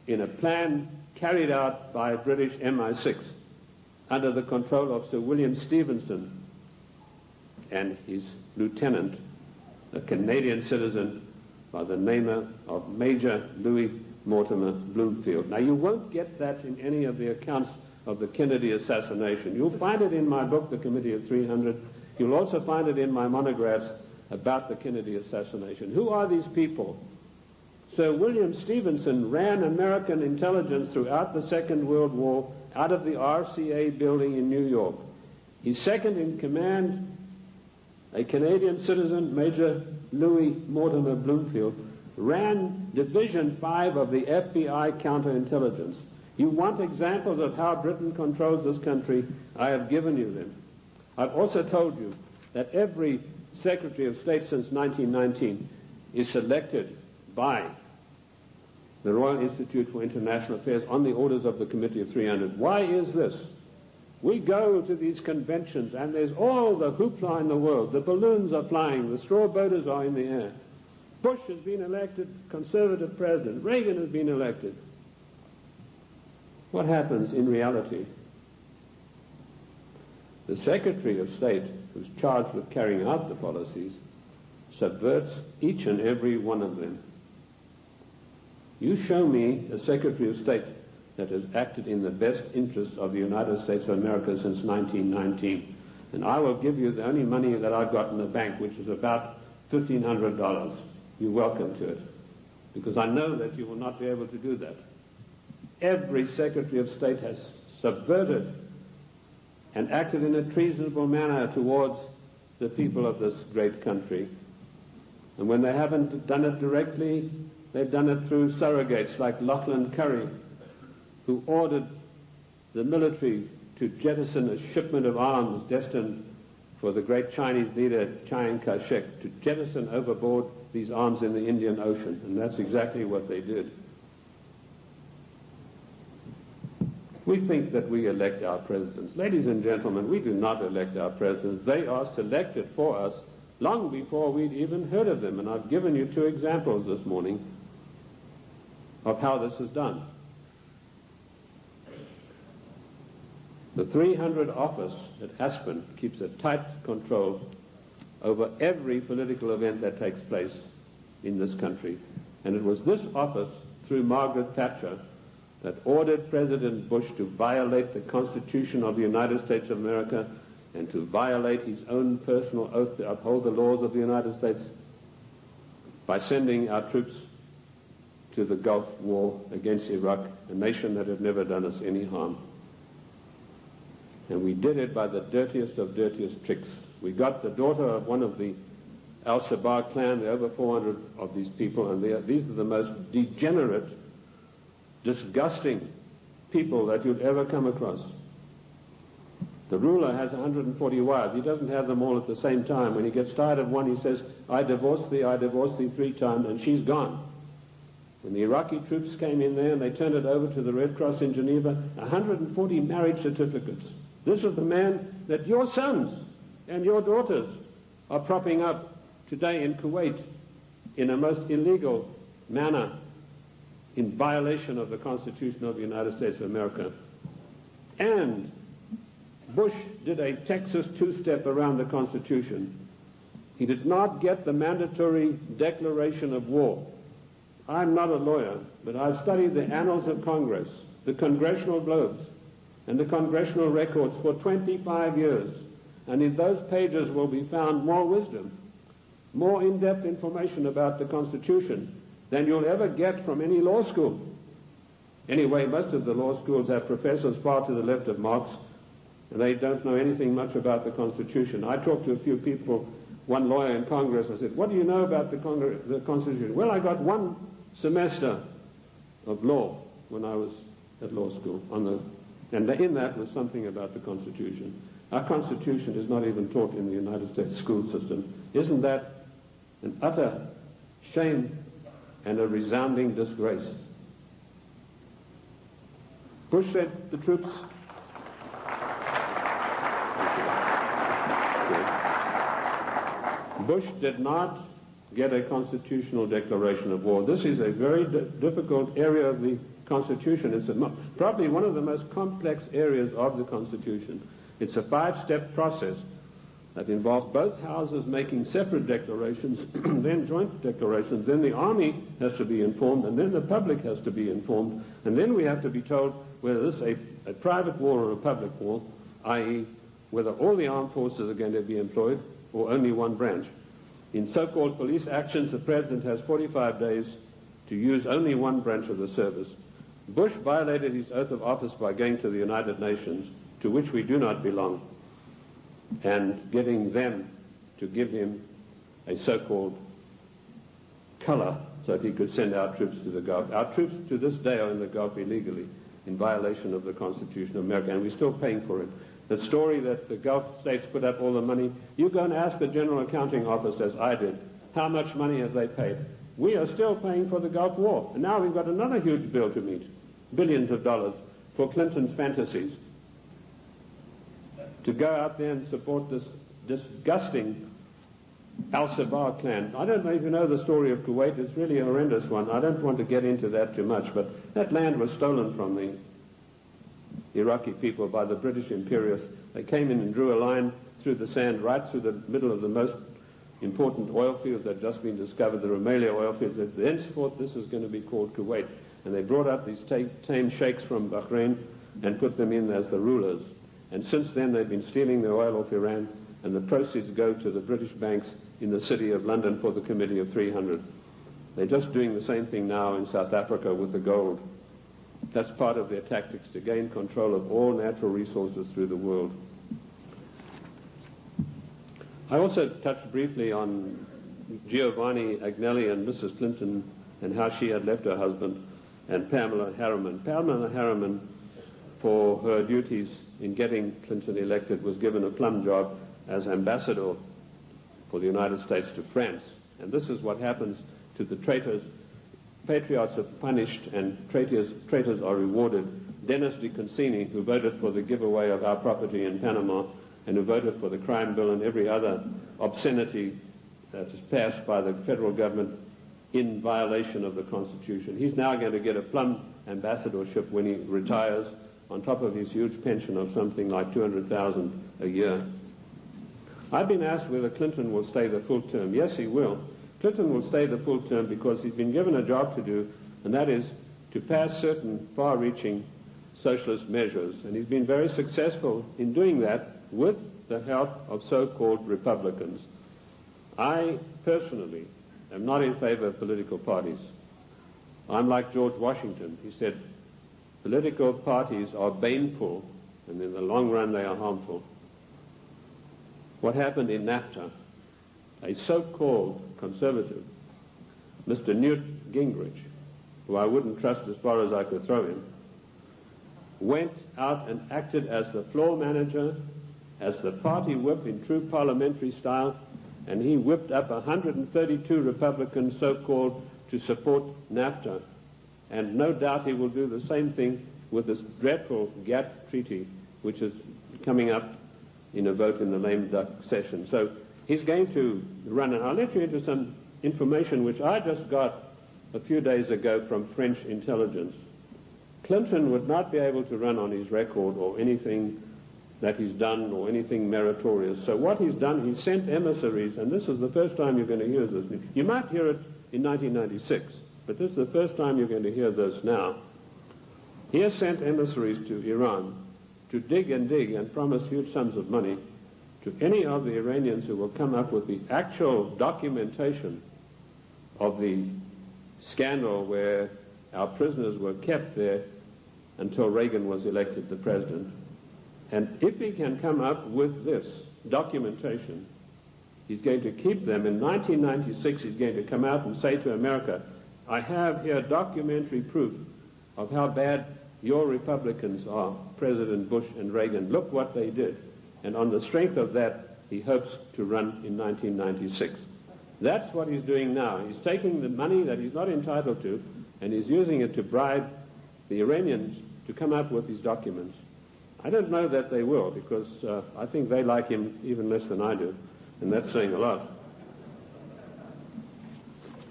in a plan carried out by British MI6 under the control of Sir William Stevenson and his lieutenant, a Canadian citizen by the name of Major Louis Mortimer Bloomfield. Now, you won't get that in any of the accounts of the Kennedy assassination. You'll find it in my book, The Committee of 300. You'll also find it in my monographs about the Kennedy assassination. Who are these people? Sir William Stevenson ran American intelligence throughout the Second World War out of the RCA building in New York. His second in command, a Canadian citizen, Major Louis Mortimer Bloomfield, ran Division 5 of the FBI counterintelligence. You want examples of how Britain controls this country? I have given you them. I've also told you that every Secretary of State since 1919 is selected by the Royal Institute for International Affairs on the orders of the Committee of 300. Why is this? We go to these conventions and there's all the hoopla in the world. The balloons are flying, the straw boaters are in the air. Bush has been elected conservative president. Reagan has been elected. What happens in reality? The Secretary of State, who's charged with carrying out the policies, subverts each and every one of them. You show me a Secretary of State that has acted in the best interest of the United States of America since 1919, and I will give you the only money that I've got in the bank, which is about $1,500. You're welcome to it, because I know that you will not be able to do that. Every Secretary of State has subverted and acted in a treasonable manner towards the people of this great country. And when they haven't done it directly, they've done it through surrogates like Lachlan Curry, who ordered the military to jettison a shipment of arms destined for the great Chinese leader Chiang Kai-shek, to jettison overboard these arms in the Indian Ocean. And that's exactly what they did. We think that we elect our presidents. Ladies and gentlemen, we do not elect our presidents. They are selected for us long before we'd even heard of them. And I've given you 2 examples this morning of how this is done. The 300 office at Aspen keeps a tight control over every political event that takes place in this country. And it was this office, through Margaret Thatcher, that ordered President Bush to violate the Constitution of the United States of America and to violate his own personal oath to uphold the laws of the United States by sending our troops to the Gulf War against Iraq, a nation that had never done us any harm. And we did it by the dirtiest of dirtiest tricks. We got the daughter of one of the Al-Shabaab clan, there are over 400 of these people, and these are the most degenerate, disgusting people that you'd ever come across. The ruler has 140 wives. He doesn't have them all at the same time. When he gets tired of one, he says, I divorce thee 3 times, and she's gone. When the Iraqi troops came in there and they turned it over to the Red Cross in Geneva, 140 marriage certificates. This is the man that your sons and your daughters are propping up today in Kuwait in a most illegal manner, in violation of the Constitution of the United States of America. And Bush did a Texas two-step around the Constitution. He did not get the mandatory declaration of war. I'm not a lawyer, but I've studied the annals of Congress, the congressional globes, and the congressional records for 25 years. And in those pages will be found more wisdom, more in-depth information about the Constitution than you'll ever get from any law school. Anyway, most of the law schools have professors far to the left of Marx, and they don't know anything much about the Constitution. I talked to a few people, one lawyer in Congress. I said, what do you know about the Constitution? Well, I got one semester of law when I was at law school, and in that was something about the Constitution. Our Constitution is not even taught in the United States school system. Isn't that an utter shame and a resounding disgrace? Bush said the troops... Bush did not get a constitutional declaration of war. This is a very difficult area of the Constitution. It's probably one of the most complex areas of the Constitution. It's a 5-step process that involves both houses making separate declarations, then joint declarations, then the army has to be informed, and then the public has to be informed, and then we have to be told whether this is a private war or a public war, i.e. whether all the armed forces are going to be employed or only one branch. In so-called police actions, the President has 45 days to use only one branch of the service. Bush violated his oath of office by going to the United Nations, to which we do not belong, and getting them to give him a so-called color so that he could send our troops to the Gulf. Our troops to this day are in the Gulf illegally, in violation of the Constitution of America, and we're still paying for it. The story that the Gulf states put up all the money, you go and ask the General Accounting Office, as I did, how much money have they paid? We are still paying for the Gulf War, and now we've got another huge bill to meet, billions of dollars, for Clinton's fantasies, to go out there and support this disgusting Al-Shabaab clan. I don't know if you know the story of Kuwait. It's really a horrendous one. I don't want to get into that too much, but that land was stolen from the Iraqi people by the British imperialists. They came in and drew a line through the sand right through the middle of the most important oil fields that had just been discovered, the Rumelia oil fields. Thenceforth, this is going to be called Kuwait. And they brought up these tame sheikhs from Bahrain and put them in as the rulers. And since then, they've been stealing the oil off Iran, and the proceeds go to the British banks in the city of London for the Committee of 300. They're just doing the same thing now in South Africa with the gold. That's part of their tactics to gain control of all natural resources through the world. I also touched briefly on Giovanni Agnelli and Mrs. Clinton and how she had left her husband, and Pamela Harriman. Pamela Harriman, for her duties in getting Clinton elected, was given a plum job as ambassador for the United States to France. And this is what happens to the traitors. Patriots are punished and traitors are rewarded. Dennis DeConcini, who voted for the giveaway of our property in Panama and who voted for the crime bill and every other obscenity that is passed by the federal government in violation of the Constitution. He's now going to get a plum ambassadorship when he retires, on top of his huge pension of something like $200,000 a year. I've been asked whether Clinton will stay the full term. Yes, he will. Clinton will stay the full term because he's been given a job to do, and that is to pass certain far-reaching socialist measures. And he's been very successful in doing that with the help of so-called Republicans. I personally am not in favor of political parties. I'm like George Washington. He said, political parties are baneful, and in the long run they are harmful. What happened in NAFTA? A so-called conservative, Mr. Newt Gingrich, who I wouldn't trust as far as I could throw him, went out and acted as the floor manager, as the party whip in true parliamentary style, and he whipped up 132 Republicans, so-called, to support NAFTA. And no doubt he will do the same thing with this dreadful GATT treaty, which is coming up in a vote in the lame duck session. So he's going to run, and I'll let you into some information which I just got a few days ago from French intelligence. Clinton would not be able to run on his record or anything that he's done or anything meritorious. So what he's done, he sent emissaries, and this is the first time you're going to hear this. You might hear it in 1996, but this is the first time you're going to hear this now. He has sent emissaries to Iran to dig and promise huge sums of money to any of the Iranians who will come up with the actual documentation of the scandal where our prisoners were kept there until Reagan was elected the president. And if he can come up with this documentation, he's going to keep them. In 1996, he's going to come out and say to America, I have here documentary proof of how bad your Republicans are, President Bush and Reagan. Look what they did. And on the strength of that, he hopes to run in 1996. That's what he's doing now. He's taking the money that he's not entitled to, and he's using it to bribe the Iranians to come up with these documents. I don't know that they will, because I think they like him even less than I do, and that's saying a lot.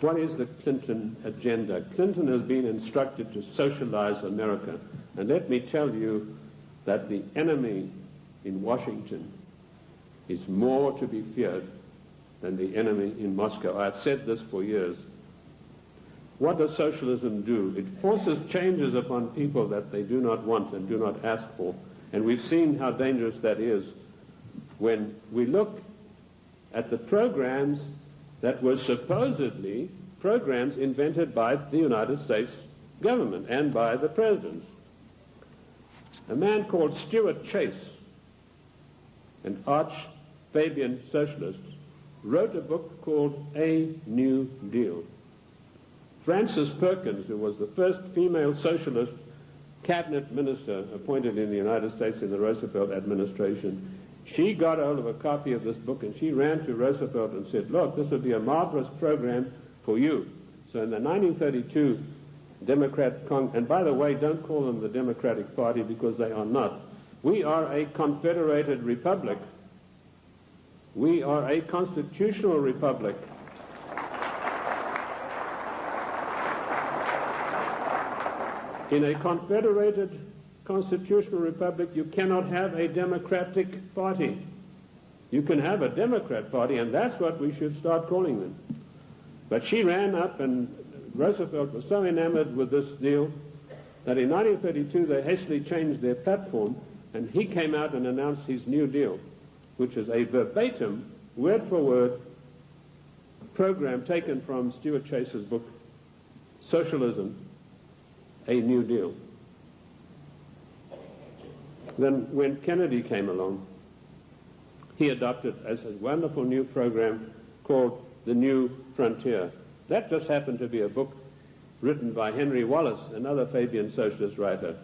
What is the Clinton agenda? Clinton has been instructed to socialize America, and let me tell you that the enemy in Washington is more to be feared than the enemy in Moscow. I've said this for years. What does socialism do? It forces changes upon people that they do not want and do not ask for. And we've seen how dangerous that is when we look at the programs that were supposedly programs invented by the United States government and by the presidents. A man called Stuart Chase, an arch-Fabian socialist, wrote a book called A New Deal. Frances Perkins, who was the first female socialist cabinet minister appointed in the United States in the Roosevelt administration, she got hold of a copy of this book and she ran to Roosevelt and said, look, this would be a marvelous program for you. So in the 1932 and by the way, don't call them the Democratic Party because they are not. We are a confederated republic. We are a constitutional republic. In a confederated constitutional republic, you cannot have a Democratic Party. You can have a Democrat Party, and that's what we should start calling them. But she ran up, and Roosevelt was so enamored with this deal that in 1932 they hastily changed their platform, and he came out and announced his New Deal, which is a verbatim, word-for-word program taken from Stuart Chase's book, Socialism, A New Deal. Then when Kennedy came along, he adopted a wonderful new program called The New Frontier. That just happened to be a book written by Henry Wallace, another Fabian socialist writer.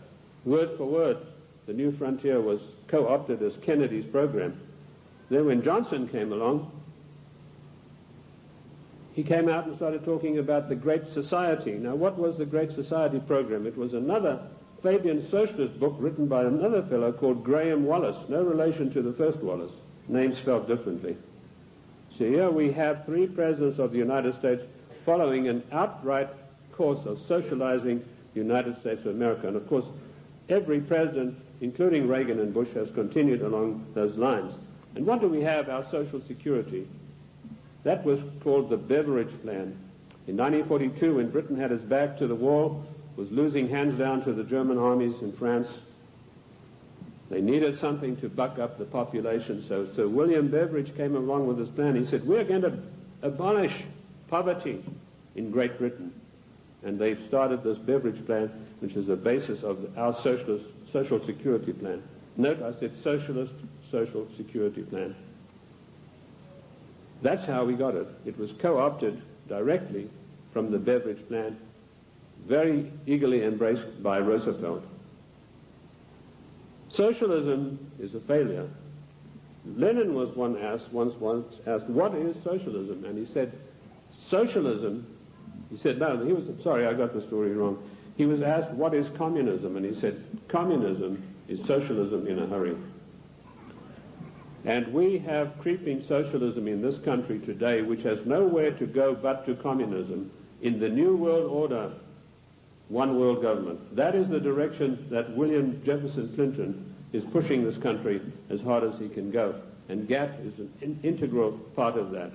Word for word, The New Frontier was co-opted as Kennedy's program. Then when Johnson came along, he came out and started talking about the Great Society. Now, what was the Great Society program? It was another Fabian socialist book written by another fellow called Graham Wallace, no relation to the first Wallace, name spelled differently. So here we have three presidents of the United States following an outright course of socializing the United States of America. And of course, every president, including Reagan and Bush, has continued along those lines. And what do we have? Our Social Security. That was called the Beveridge Plan. In 1942, when Britain had its back to the wall, was losing hands down to the German armies in France, they needed something to buck up the population. So Sir William Beveridge came along with this plan. He said, we're going to abolish poverty in Great Britain. and they've started this beverage plan, which is the basis of our socialist social security plan. Note, I said socialist social security plan. That's how we got it. It was co-opted directly from the beverage plan, very eagerly embraced by Roosevelt. Socialism is a failure. Lenin was once asked, what is socialism? And he said, socialism, he said, no, he was, sorry, I got the story wrong. He was asked, what is communism? And he said, communism is socialism in a hurry. And we have creeping socialism in this country today, which has nowhere to go but to communism. In the New World Order, one world government. That is the direction that William Jefferson Clinton is pushing this country as hard as he can go. And GATT is an integral part of that.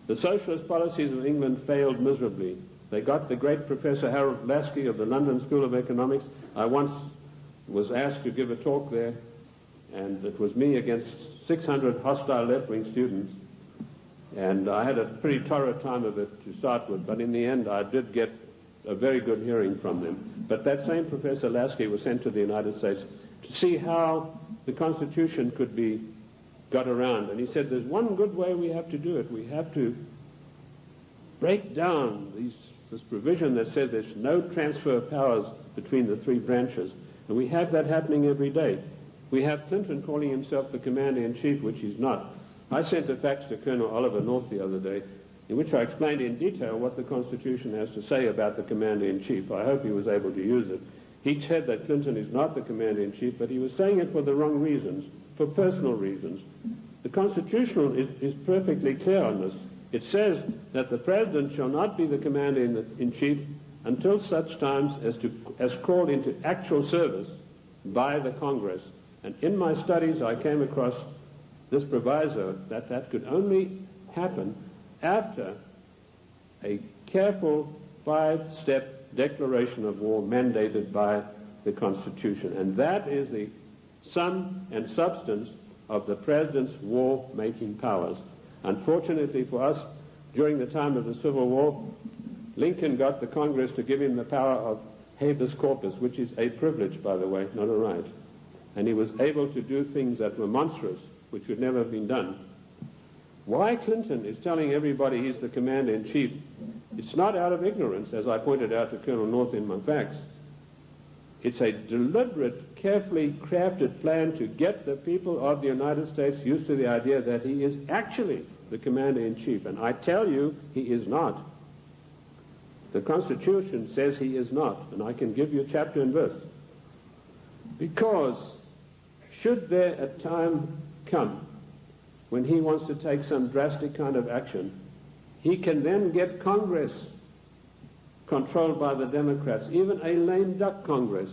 The socialist policies of England failed miserably. They got the great Professor Harold Lasky of the London School of Economics. I once was asked to give a talk there, and it was me against 600 hostile left-wing students. And I had a pretty torrid time of it to start with, but in the end I did get a very good hearing from them. But that same Professor Lasky was sent to the United States to see how the Constitution could be got around. And he said, there's one good way we have to do it. We have to break down this provision that says there's no transfer of powers between the three branches. And we have that happening every day. We have Clinton calling himself the Commander-in-Chief, which he's not. I sent a fax to Colonel Oliver North the other day, in which I explained in detail what the Constitution has to say about the Commander-in-Chief. I hope he was able to use it. He said that Clinton is not the Commander-in-Chief, but he was saying it for the wrong reasons, for personal reasons. The Constitution is perfectly clear on this. It says that the President shall not be the Commander-in-Chief until such times as called into actual service by the Congress. And in my studies I came across this proviso that could only happen after a careful 5-step declaration of war mandated by the Constitution. And that is the sum and substance of the President's war-making powers. Unfortunately for us, during the time of the Civil War, Lincoln got the Congress to give him the power of habeas corpus, which is a privilege, by the way, not a right. And he was able to do things that were monstrous, which would never have been done. Why Clinton is telling everybody he's the Commander-in-Chief, it's not out of ignorance, as I pointed out to Colonel North in my facts. It's a deliberate, carefully crafted plan to get the people of the United States used to the idea that he is actually the Commander-in-Chief. And I tell you, he is not. The Constitution says he is not, and I can give you chapter and verse. Because should there a time come when he wants to take some drastic kind of action, he can then get Congress controlled by the Democrats, even a lame duck Congress,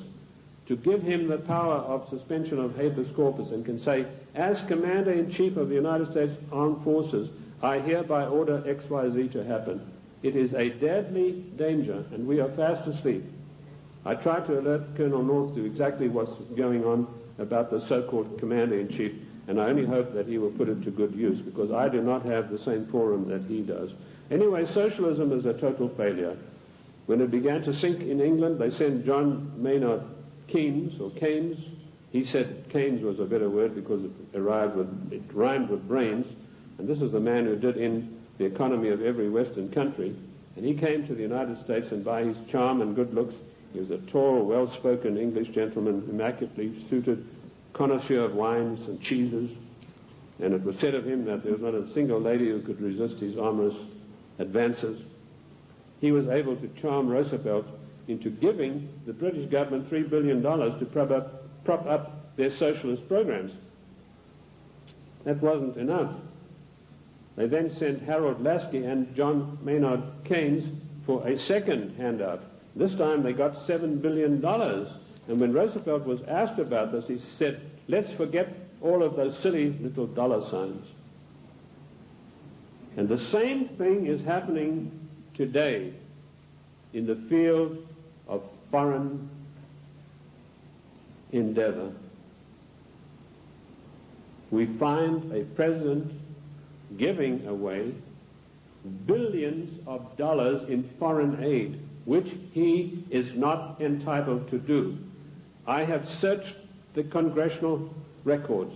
to give him the power of suspension of habeas corpus, and can say, as Commander-in-Chief of the United States Armed Forces, I hereby order XYZ to happen. It is a deadly danger, and we are fast asleep. I tried to alert Colonel North to exactly what's going on about the so-called Commander-in-Chief, and I only hope that he will put it to good use, because I do not have the same forum that he does. Anyway, socialism is a total failure. When it began to sink in England, they sent John Maynard Keynes, or Keynes. He said Keynes was a better word because it rhymed with brains, and this is the man who did in the economy of every Western country. And he came to the United States, and by his charm and good looks, he was a tall, well-spoken English gentleman, immaculately suited, connoisseur of wines and cheeses. And it was said of him that there was not a single lady who could resist his amorous advances. He was able to charm Roosevelt into giving the British government $3 billion to prop up their socialist programs. That wasn't enough. They then sent Harold Lasky and John Maynard Keynes for a second handout. This time they got $7 billion. And when Roosevelt was asked about this, he said, let's forget all of those silly little dollar signs. And the same thing is happening today in the field of foreign endeavor. We find a president giving away billions of dollars in foreign aid, which he is not entitled to do. I have searched the congressional records,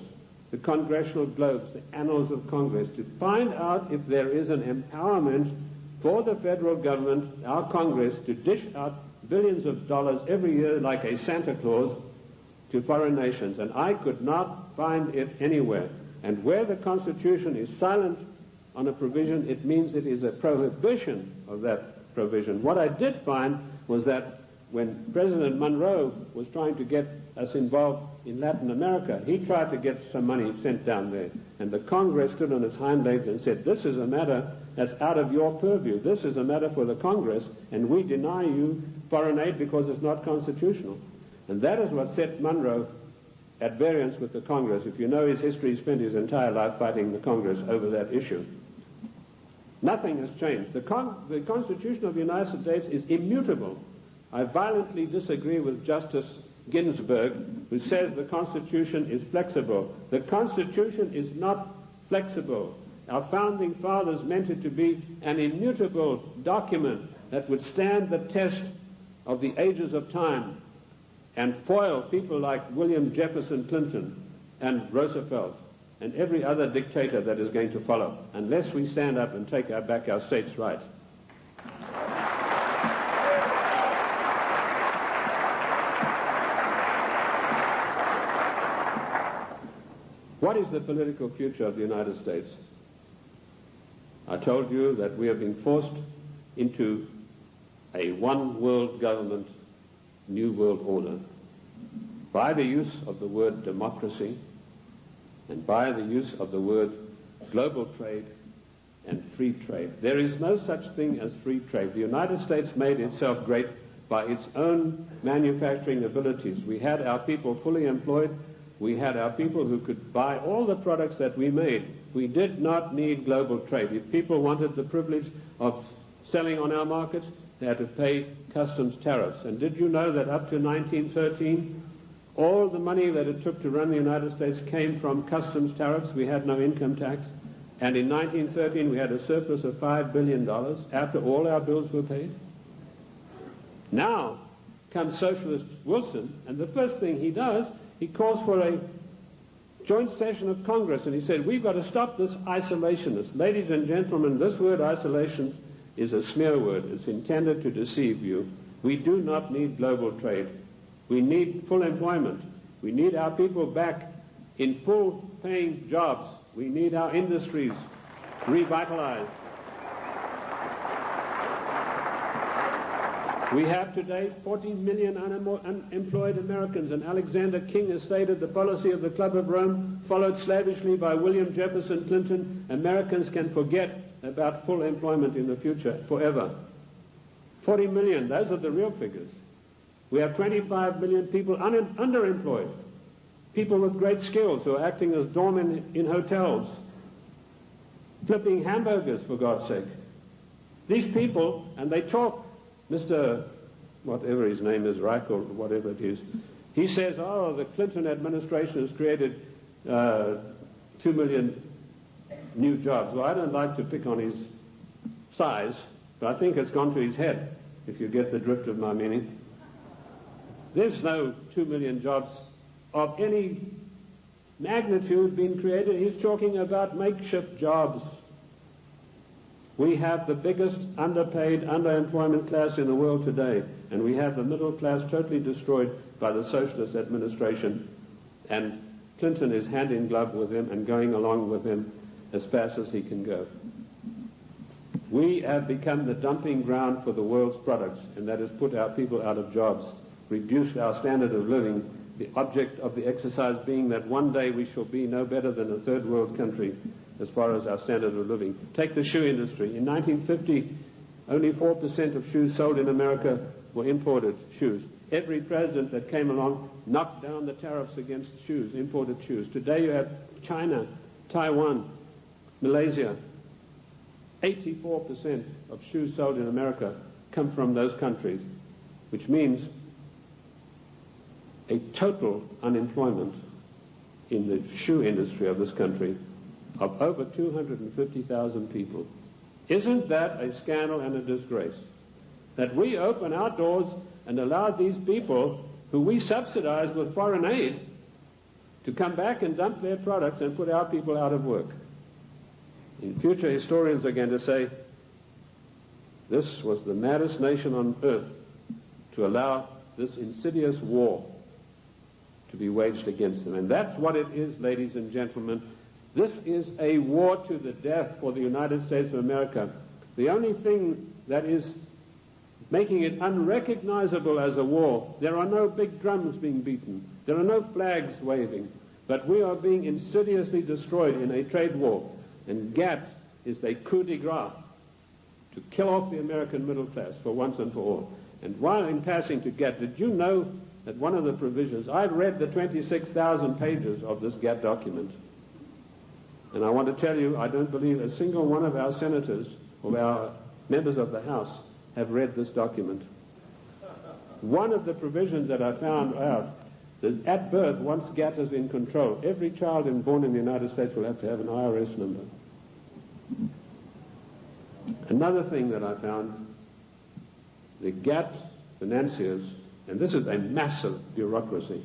the congressional globes, the annals of Congress, to find out if there is an empowerment for the federal government, our Congress, to dish out billions of dollars every year like a Santa Claus to foreign nations. And I could not find it anywhere. And where the Constitution is silent on a provision, it means it is a prohibition of that provision. What I did find was that when President Monroe was trying to get us involved in Latin America, he tried to get some money sent down there. And the Congress stood on its hind legs and said, this is a matter that's out of your purview. This is a matter for the Congress, and we deny you foreign aid because it's not constitutional. And that is what set Monroe at variance with the Congress. If you know his history, he spent his entire life fighting the Congress over that issue. Nothing has changed. The Constitution of the United States is immutable. I violently disagree with Justice Ginsburg, who says the Constitution is flexible. The Constitution is not flexible. Our founding fathers meant it to be an immutable document that would stand the test of the ages of time and foil people like William Jefferson Clinton and Roosevelt and every other dictator that is going to follow, unless we stand up and take back our states' rights. What is the political future of the United States? I told you that we are being forced into a one-world government, new world order, by the use of the word democracy and by the use of the word global trade and free trade. There is no such thing as free trade. The United States made itself great by its own manufacturing abilities. We had our people fully employed. We had our people who could buy all the products that we made. We did not need global trade. If people wanted the privilege of selling on our markets, they had to pay customs tariffs. And did you know that up to 1913, all the money that it took to run the United States came from customs tariffs? We had no income tax. And in 1913, we had a surplus of $5 billion after all our bills were paid. Now comes Socialist Wilson, and the first thing he does, he calls for a joint session of Congress, and he said, we've got to stop this isolationist. Ladies and gentlemen, this word isolation is a smear word. It's intended to deceive you. We do not need global trade. We need full employment. We need our people back in full-paying jobs. We need our industries revitalized. We have today 40 million unemployed Americans, and Alexander King has stated the policy of the Club of Rome, followed slavishly by William Jefferson Clinton. Americans can forget about full employment in the future forever. 40 million, those are the real figures. We have 25 million people underemployed, people with great skills who are acting as doormen in hotels, flipping hamburgers, for God's sake. These people, and they talk, Mr. whatever his name is, Reich or whatever it is, he says, oh, the Clinton administration has created 2 million new jobs. Well, I don't like to pick on his size, but I think it's gone to his head, if you get the drift of my meaning. There's no 2 million jobs of any magnitude being created. He's talking about makeshift jobs. We have the biggest underpaid, underemployment class in the world today, and we have the middle class totally destroyed by the socialist administration, and Clinton is hand in glove with him and going along with him as fast as he can go. We have become the dumping ground for the world's products, and that has put our people out of jobs, reduced our standard of living, the object of the exercise being that one day we shall be no better than a third world country as far as our standard of living. Take the shoe industry. In 1950, only 4% of shoes sold in America were imported shoes. Every president that came along knocked down the tariffs against shoes, imported shoes. Today you have China, Taiwan, Malaysia. 84% of shoes sold in America come from those countries, which means a total unemployment in the shoe industry of this country of over 250,000 people. Isn't that a scandal and a disgrace? That we open our doors and allow these people who we subsidize with foreign aid to come back and dump their products and put our people out of work. In future, historians are going to say, this was the maddest nation on earth to allow this insidious war to be waged against them. And that's what it is, ladies and gentlemen. This is a war to the death for the United States of America. The only thing that is making it unrecognizable as a war, there are no big drums being beaten, there are no flags waving, but we are being insidiously destroyed in a trade war. And GATT is a coup de grace to kill off the American middle class for once and for all. And while in passing to GATT, did you know that one of the provisions, I've read the 26,000 pages of this GATT document, and I want to tell you, I don't believe a single one of our senators or our members of the House have read this document. One of the provisions that I found out is at birth, once GATT is in control, every child born in the United States will have to have an IRS number. Another thing that I found, the GATT financiers, and this is a massive bureaucracy,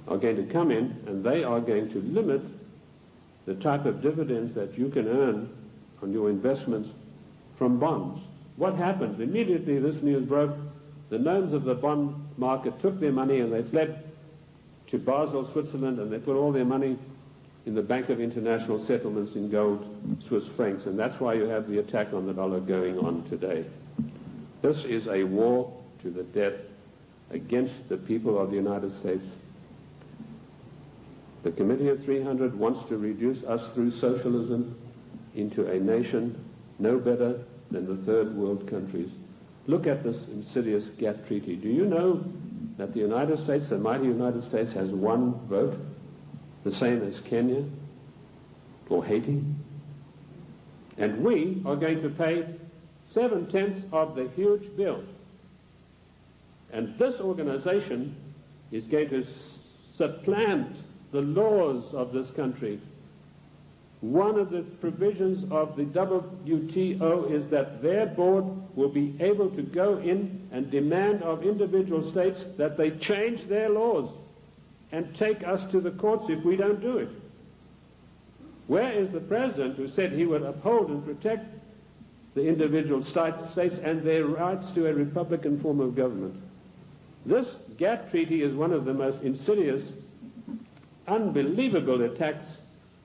are going to come in and they are going to limit the type of dividends that you can earn on your investments from bonds. What happened? Immediately this news broke, the gnomes of the bond market took their money and they fled to Basel, Switzerland, and they put all their money in the Bank of International Settlements in gold, Swiss francs, and that's why you have the attack on the dollar going on today. This is a war to the death against the people of the United States. The Committee of 300 wants to reduce us through socialism into a nation no better than the third world countries. Look at this insidious GATT treaty. Do you know that the United States, the mighty United States, has one vote, the same as Kenya or Haiti? And we are going to pay 7/10 of the huge bill. And this organization is going to supplant the laws of this country. One of the provisions of the WTO is that their board will be able to go in and demand of individual states that they change their laws and take us to the courts if we don't do it. Where is the president who said he would uphold and protect the individual states and their rights to a republican form of government? This GATT treaty is one of the most insidious, unbelievable attacks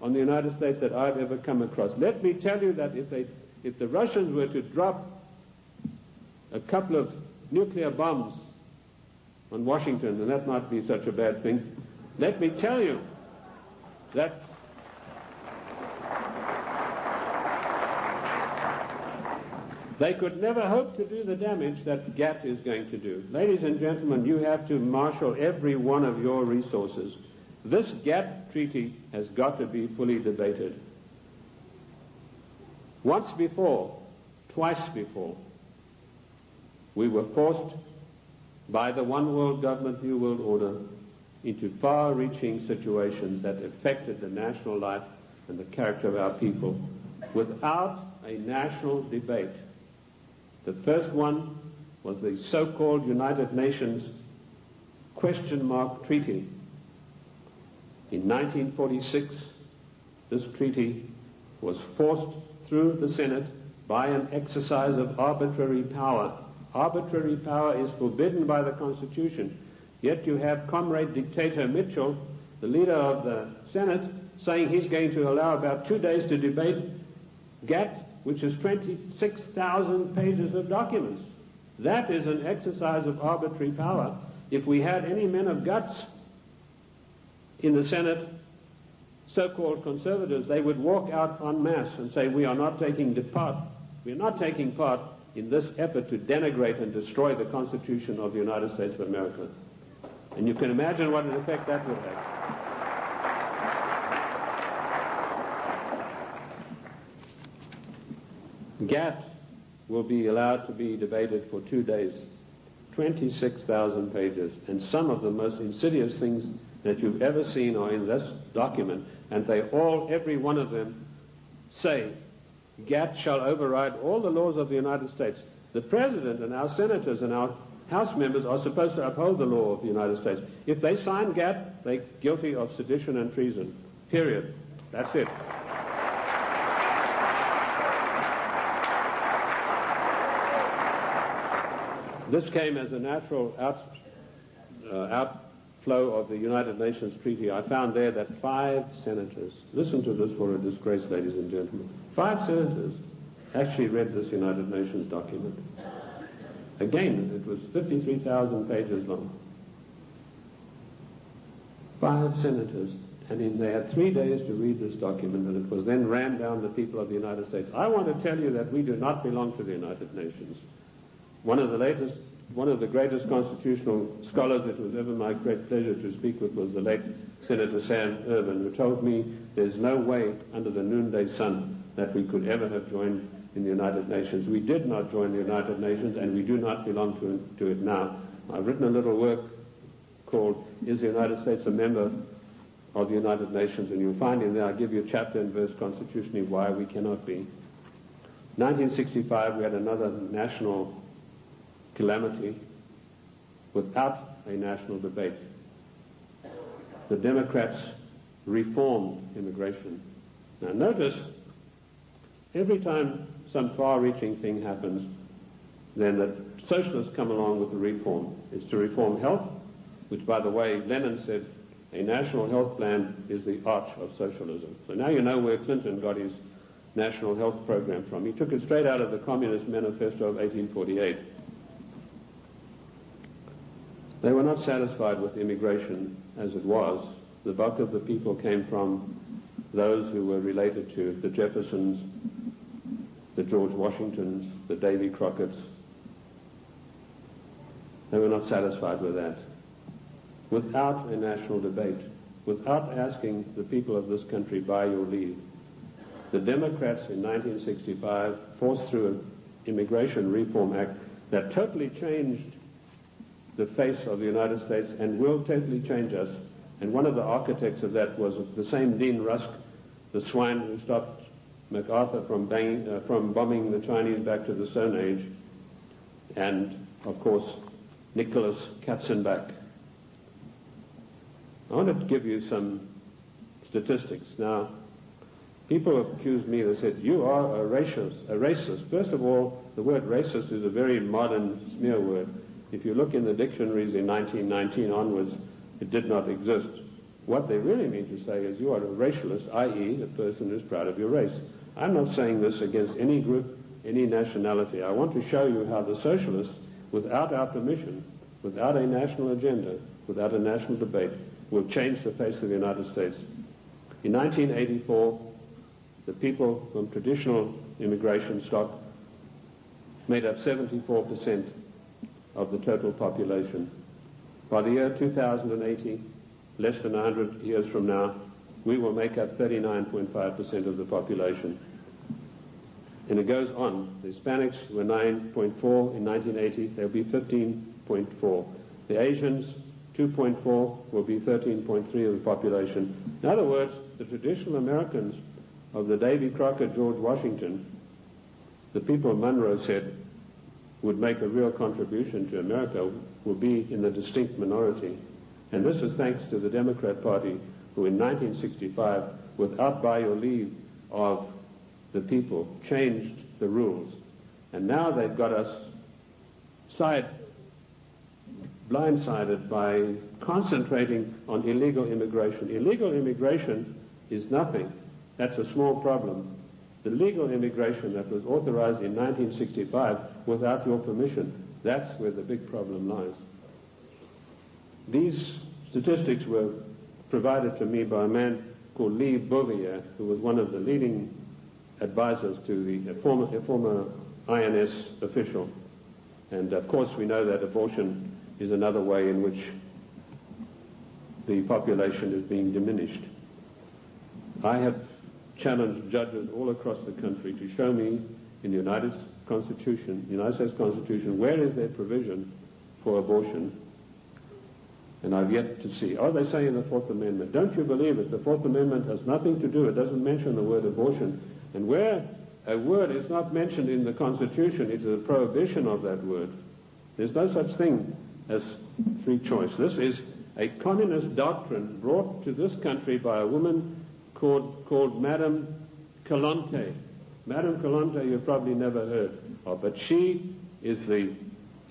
on the United States that I've ever come across. Let me tell you that if the Russians were to drop a couple of nuclear bombs on Washington, and that might be such a bad thing, let me tell you that they could never hope to do the damage that GATT is going to do. Ladies and gentlemen, you have to marshal every one of your resources. This GATT treaty has got to be fully debated. Once before, twice before, we were forced by the one world government, new world order, into far-reaching situations that affected the national life and the character of our people without a national debate. The first one was the so-called United Nations question mark treaty. In 1946, this treaty was forced through the Senate by an exercise of arbitrary power. Arbitrary power is forbidden by the Constitution. Yet you have Comrade Dictator Mitchell, the leader of the Senate, saying he's going to allow about 2 days to debate GATT, which is 26,000 pages of documents. That is an exercise of arbitrary power. If we had any men of guts in the Senate, so-called conservatives, they would walk out en masse and say, we are not taking part in this effort to denigrate and destroy the Constitution of the United States of America. And you can imagine what an effect that would have. GATT will be allowed to be debated for 2 days, 26,000 pages, and some of the most insidious things that you've ever seen are in this document, and they all, every one of them, say GATT shall override all the laws of the United States. The President and our senators and our House members are supposed to uphold the law of the United States. If they sign GATT, they're guilty of sedition and treason. Period. That's it. This came as a natural outflow of the United Nations Treaty. I found there that 5 senators, listen to this for a disgrace, ladies and gentlemen, 5 senators actually read this United Nations document. Again, it was 53,000 pages long. 5 senators, and they had 3 days to read this document, and it was then rammed down the people of the United States. I want to tell you that we do not belong to the United Nations. One of the greatest constitutional scholars it was ever my great pleasure to speak with was the late Senator Sam Ervin, who told me there's no way under the noonday sun that we could ever have joined in the United Nations. We did not join the United Nations, and we do not belong to it now. I've written a little work called Is the United States a Member of the United Nations? And you'll find in there, I'll give you chapter and verse constitutionally why we cannot be. 1965, we had another national calamity without a national debate. The Democrats reformed immigration. Now notice, every time some far-reaching thing happens, then the socialists come along with the reform. It's to reform health, which, by the way, Lenin said a national health plan is the arch of socialism. So now you know where Clinton got his national health program from. He took it straight out of the Communist Manifesto of 1848. They were not satisfied with immigration as it was. The bulk of the people came from those who were related to the Jeffersons, the George Washingtons, the Davy Crockett's. They were not satisfied with that. Without a national debate, without asking the people of this country by your leave, the Democrats in 1965 forced through an Immigration Reform Act that totally changed the face of the United States and will totally change us. And one of the architects of that was the same Dean Rusk, the swine who stopped MacArthur from bombing the Chinese back to the Stone Age, and, of course, Nicholas Katzenbach. I want to give you some statistics. Now, people have accused me, they said, you are a racist. First of all, the word racist is a very modern smear word. If you look in the dictionaries in 1919 onwards, it did not exist. What they really mean to say is you are a racialist, i.e. a person who's proud of your race. I'm not saying this against any group, any nationality. I want to show you how the socialists, without our permission, without a national agenda, without a national debate, will change the face of the United States. In 1984, the people from traditional immigration stock made up 74% of the total population. By the year 2080, less than 100 years from now, we will make up 39.5% of the population. And it goes on. The Hispanics were 9.4 in 1980. They'll be 15.4. The Asians, 2.4, will be 13.3 of the population. In other words, the traditional Americans of the Davy Crockett, George Washington, the people Monroe said would make a real contribution to America, will be in the distinct minority. And this is thanks to the Democrat Party, who in 1965, without by your leave of the people, changed the rules. And now they've got us blindsided by concentrating on illegal immigration. Illegal immigration is nothing. That's a small problem. The legal immigration that was authorized in 1965 without your permission, that's where the big problem lies. These statistics were provided to me by a man called Lee Bouvier, who was one of the leading advisors to a former INS official. And of course we know that abortion is another way in which the population is being diminished. I have challenged judges all across the country to show me in the United States Constitution, where is there provision for abortion? And I've yet to see. Oh, they say in the Fourth Amendment. Don't you believe it? The Fourth Amendment has nothing to do. It doesn't mention the word abortion. And where a word is not mentioned in the Constitution, it is a prohibition of that word. There's no such thing as free choice. This is a communist doctrine brought to this country by a woman called Madame Calonte. Madame Calonte you've probably never heard of, but she is the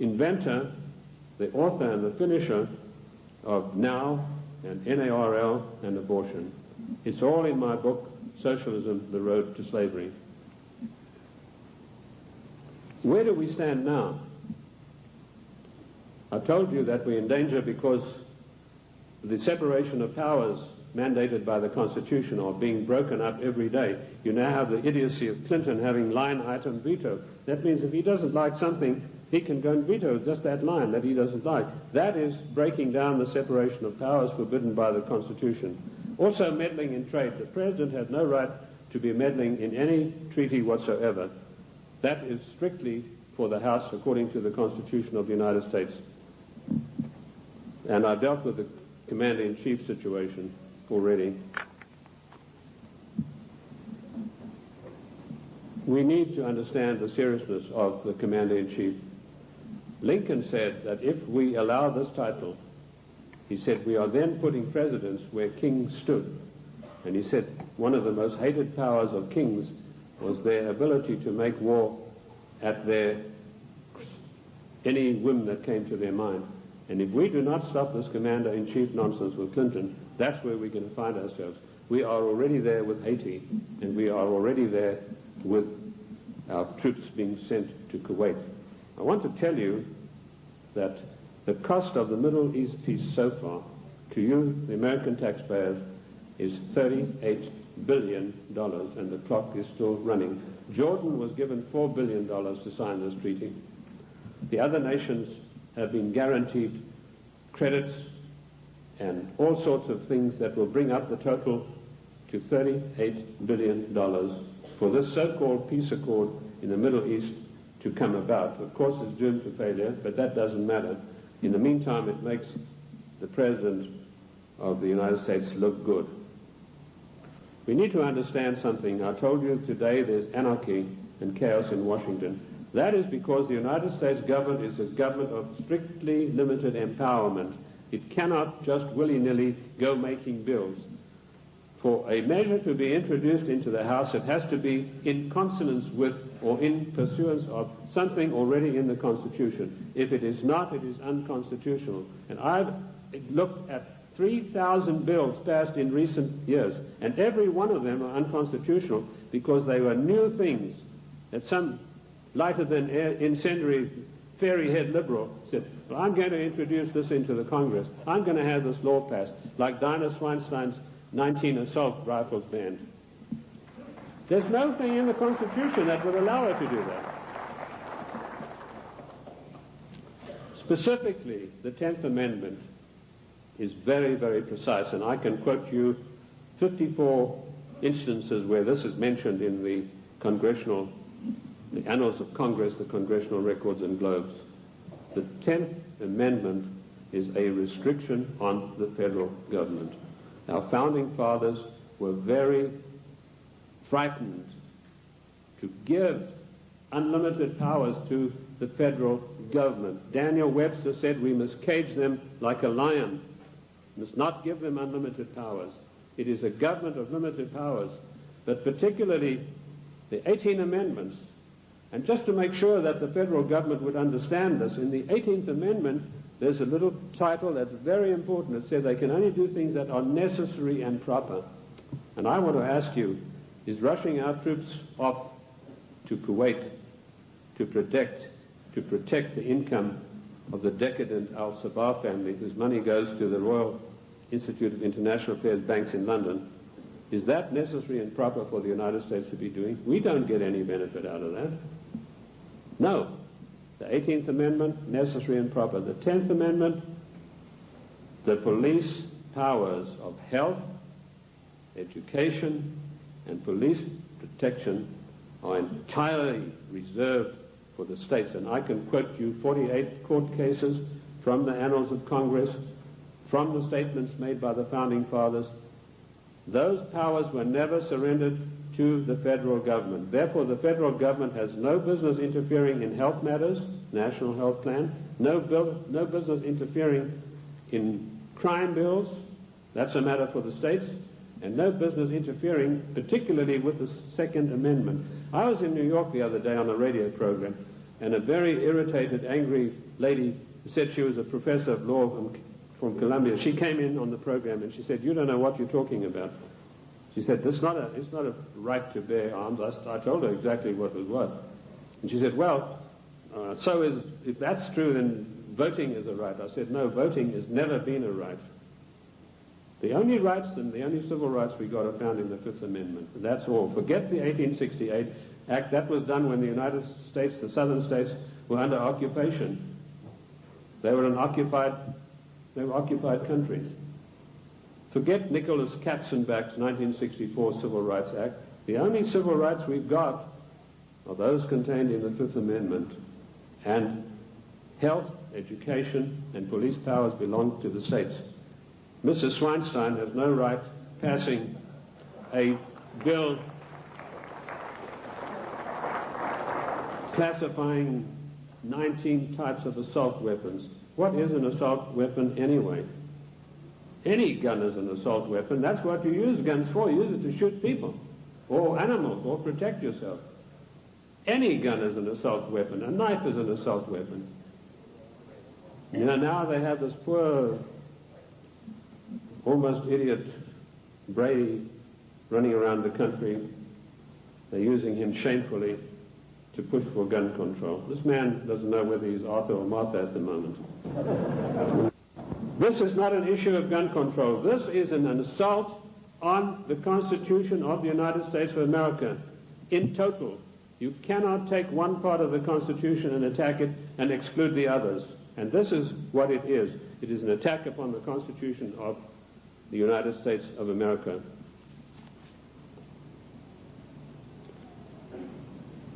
inventor, the author and the finisher of NOW and NARL and abortion. It's all in my book, Socialism, The Road to Slavery. Where do we stand now? I told you that we're in danger because the separation of powers mandated by the Constitution are being broken up every day. You now have the idiocy of Clinton having line item veto. That means if he doesn't like something, he can go and veto just that line that he doesn't like. That is breaking down the separation of powers forbidden by the Constitution. Also meddling in trade. The President has no right to be meddling in any treaty whatsoever. That is strictly for the House according to the Constitution of the United States. And I dealt with the Commander-in-Chief situation already. We need to understand the seriousness of the Commander-in-Chief. Lincoln said that if we allow this title, he said, we are then putting presidents where kings stood. And he said one of the most hated powers of kings was their ability to make war at any whim that came to their mind. And if we do not stop this Commander-in-Chief nonsense with Clinton, that's where we're going to find ourselves. We are already there with Haiti, and we are already there with our troops being sent to Kuwait. I want to tell you that the cost of the Middle East peace so far, to you, the American taxpayers, is $38 billion, and the clock is still running. Jordan was given $4 billion to sign this treaty. The other nations have been guaranteed credits and all sorts of things that will bring up the total to $38 billion for this so-called peace accord in the Middle East to come about. Of course, it's doomed to failure, but that doesn't matter. In the meantime, it makes the President of the United States look good. We need to understand something. I told you today there's anarchy and chaos in Washington. That is because the United States government is a government of strictly limited empowerment. It cannot just willy-nilly go making bills. For a measure to be introduced into the House, it has to be in consonance with or in pursuance of something already in the Constitution. If it is not, it is unconstitutional. And I've looked at 3,000 bills passed in recent years, and every one of them are unconstitutional because they were new things that some lighter-than-air incendiary fairy-head liberal said, well, I'm going to introduce this into the Congress. I'm going to have this law passed, like Dinah Swinstein's 19 assault rifles banned. There's no thing in the Constitution that would allow her to do that. Specifically, the 10th Amendment is very, very precise, and I can quote you 54 instances where this is mentioned in the Annals of Congress, the Congressional Records and Globes. The 10th Amendment is a restriction on the federal government. Our founding fathers were very frightened to give unlimited powers to the federal government. Daniel Webster said we must cage them like a lion, must not give them unlimited powers. It is a government of limited powers, but particularly the 18 Amendments. And just to make sure that the federal government would understand this, in the 18th Amendment, there's a little title that's very important. It says they can only do things that are necessary and proper. And I want to ask you, is rushing our troops off to Kuwait to protect the income of the decadent Al-Sabah family, whose money goes to the Royal Institute of International Affairs banks in London, is that necessary and proper for the United States to be doing? We don't get any benefit out of that. No. The 18th Amendment, necessary and proper. The 10th Amendment, the police powers of health, education, and police protection are entirely reserved for the states. And I can quote you 48 court cases from the Annals of Congress, from the statements made by the Founding Fathers. Those powers were never surrendered to the federal government. Therefore, the federal government has no business interfering in health matters, national health plan, no business interfering in crime bills, that's a matter for the states, and no business interfering particularly with the Second Amendment. I was in New York the other day on a radio program, and a very irritated, angry lady said she was a professor of law from Columbia. She came in on the program and she said, "You don't know what you're talking about." She said, it's not a right to bear arms. I told her exactly what it was. And she said, well, if that's true, then voting is a right. I said, no, voting has never been a right. The only rights and the only civil rights we got are found in the Fifth Amendment. That's all. Forget the 1868 Act. That was done when the United States, the southern states, were under occupation. They were occupied countries. Forget Nicholas Katzenbach's 1964 Civil Rights Act. The only civil rights we've got are those contained in the Fifth Amendment. And health, education, and police powers belong to the states. Mrs. Swinstein has no right passing a bill classifying 19 types of assault weapons. What is an assault weapon anyway? Any gun is an assault weapon. That's what you use guns for. You use it to shoot people or animals or protect yourself. Any gun is an assault weapon. A knife is an assault weapon. You know, now they have this poor, almost idiot Brady running around the country. They're using him shamefully to push for gun control. This man doesn't know whether he's Arthur or Martha at the moment. This is not an issue of gun control. This is an assault on the Constitution of the United States of America in total. You cannot take one part of the Constitution and attack it and exclude the others. And this is what it is. It is an attack upon the Constitution of the United States of America.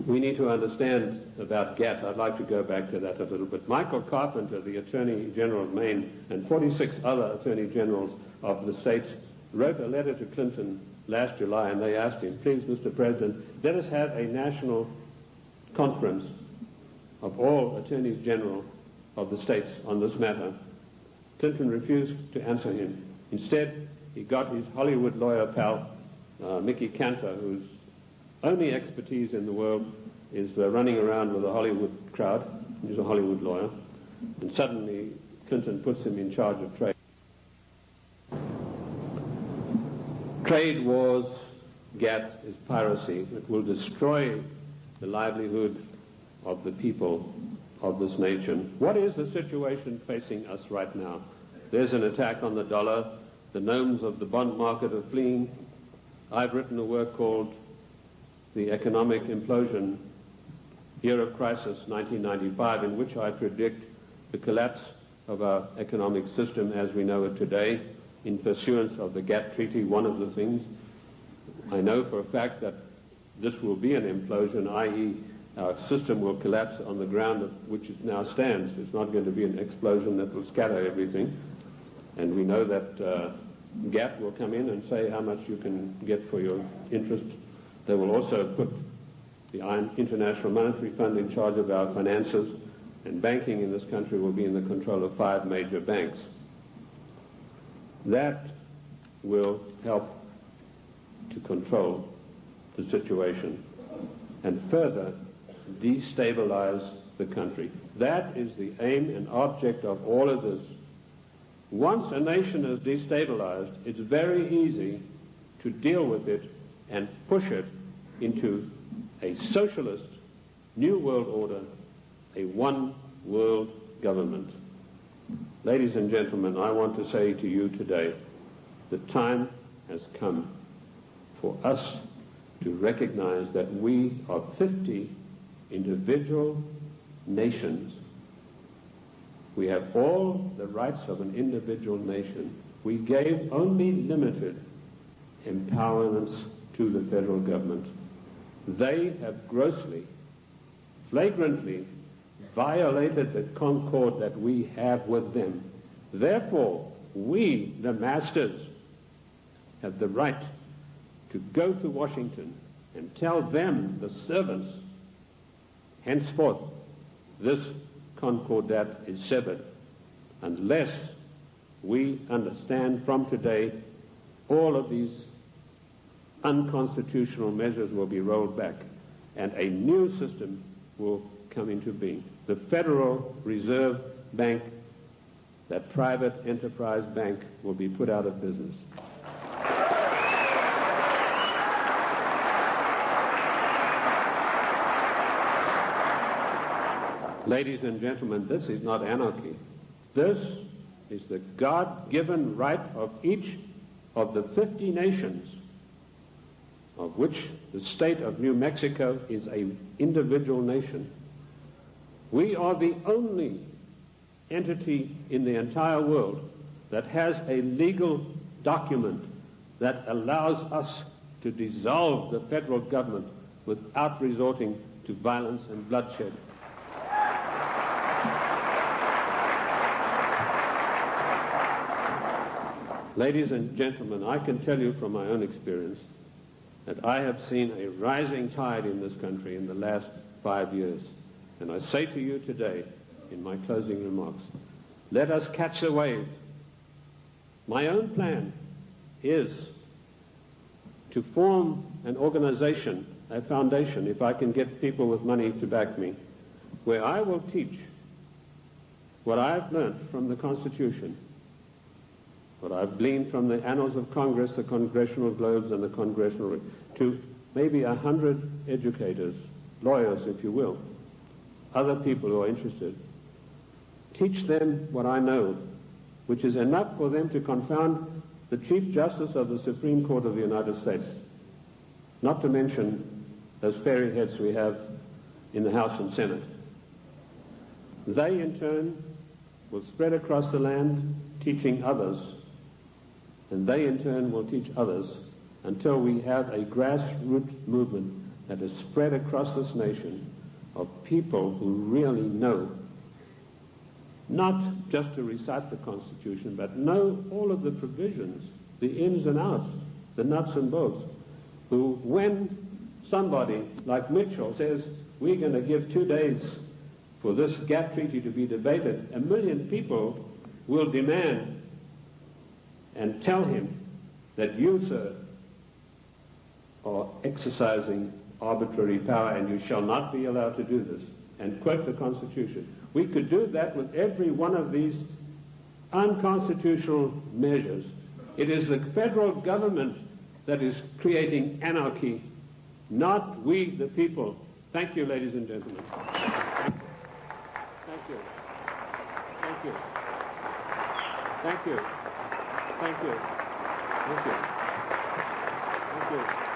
We need to understand about GATT. I'd like to go back to that a little bit. Michael Carpenter, the Attorney General of Maine, and 46 other Attorney Generals of the states wrote a letter to Clinton last July, and they asked him, please, Mr. President, let us have a national conference of all Attorneys General of the states on this matter. Clinton refused to answer him. Instead, he got his Hollywood lawyer pal, Mickey Cantor, whose only expertise in the world is running around with a Hollywood crowd. He's a Hollywood lawyer. And suddenly, Clinton puts him in charge of trade. Trade wars, GATT, is piracy. It will destroy the livelihood of the people of this nation. What is the situation facing us right now? There's an attack on the dollar. The gnomes of the bond market are fleeing. I've written a work called The Economic Implosion, Year of Crisis, 1995, in which I predict the collapse of our economic system as we know it today in pursuance of the GATT Treaty. One of the things I know for a fact that this will be an implosion, i.e. our system will collapse on the ground of which it now stands. It's not going to be an explosion that will scatter everything. And we know that GATT will come in and say how much you can get for your interest. They will also put the International Monetary Fund in charge of our finances, and banking in this country will be in the control of 5 major banks. That will help to control the situation and further destabilize the country. That is the aim and object of all of this. Once a nation is destabilized, it's very easy to deal with it and push it into a socialist new world order, a one world government. Ladies and gentlemen, I want to say to you today, the time has come for us to recognize that we are 50 individual nations. We have all the rights of an individual nation. We gave only limited empowerments to the federal government. They have grossly, flagrantly violated the concord that we have with them. Therefore, we, the masters, have the right to go to Washington and tell them, the servants, henceforth this concordat is severed, unless we understand from today all of these unconstitutional measures will be rolled back and a new system will come into being. The Federal Reserve Bank, that private enterprise bank, will be put out of business. Ladies and gentlemen, this is not anarchy. This is the God-given right of each of the 50 nations, of which the state of New Mexico is an individual nation. We are the only entity in the entire world that has a legal document that allows us to dissolve the federal government without resorting to violence and bloodshed. Ladies and gentlemen, I can tell you from my own experience that I have seen a rising tide in this country in the last 5 years. And I say to you today, in my closing remarks, let us catch the wave. My own plan is to form an organization, a foundation, if I can get people with money to back me, where I will teach what I've learned from the Constitution, what I've gleaned from the annals of Congress, the Congressional Globes, and the Congressional, to maybe 100 educators, lawyers, if you will, other people who are interested. Teach them what I know, which is enough for them to confound the Chief Justice of the Supreme Court of the United States, not to mention those fairy heads we have in the House and Senate. They, in turn, will spread across the land, teaching others, and they, in turn, will teach others until we have a grassroots movement that is spread across this nation of people who really know, not just to recite the Constitution, but know all of the provisions, the ins and outs, the nuts and bolts, who, when somebody like Mitchell says, we're going to give 2 days for this gap treaty to be debated, 1 million people will demand and tell him that you, sir, are exercising arbitrary power and you shall not be allowed to do this, and quote the Constitution. We could do that with every one of these unconstitutional measures. It is the federal government that is creating anarchy, not we, the people. Thank you, ladies and gentlemen. Thank you. Thank you. Thank you. Thank you. Thank you. Thank you.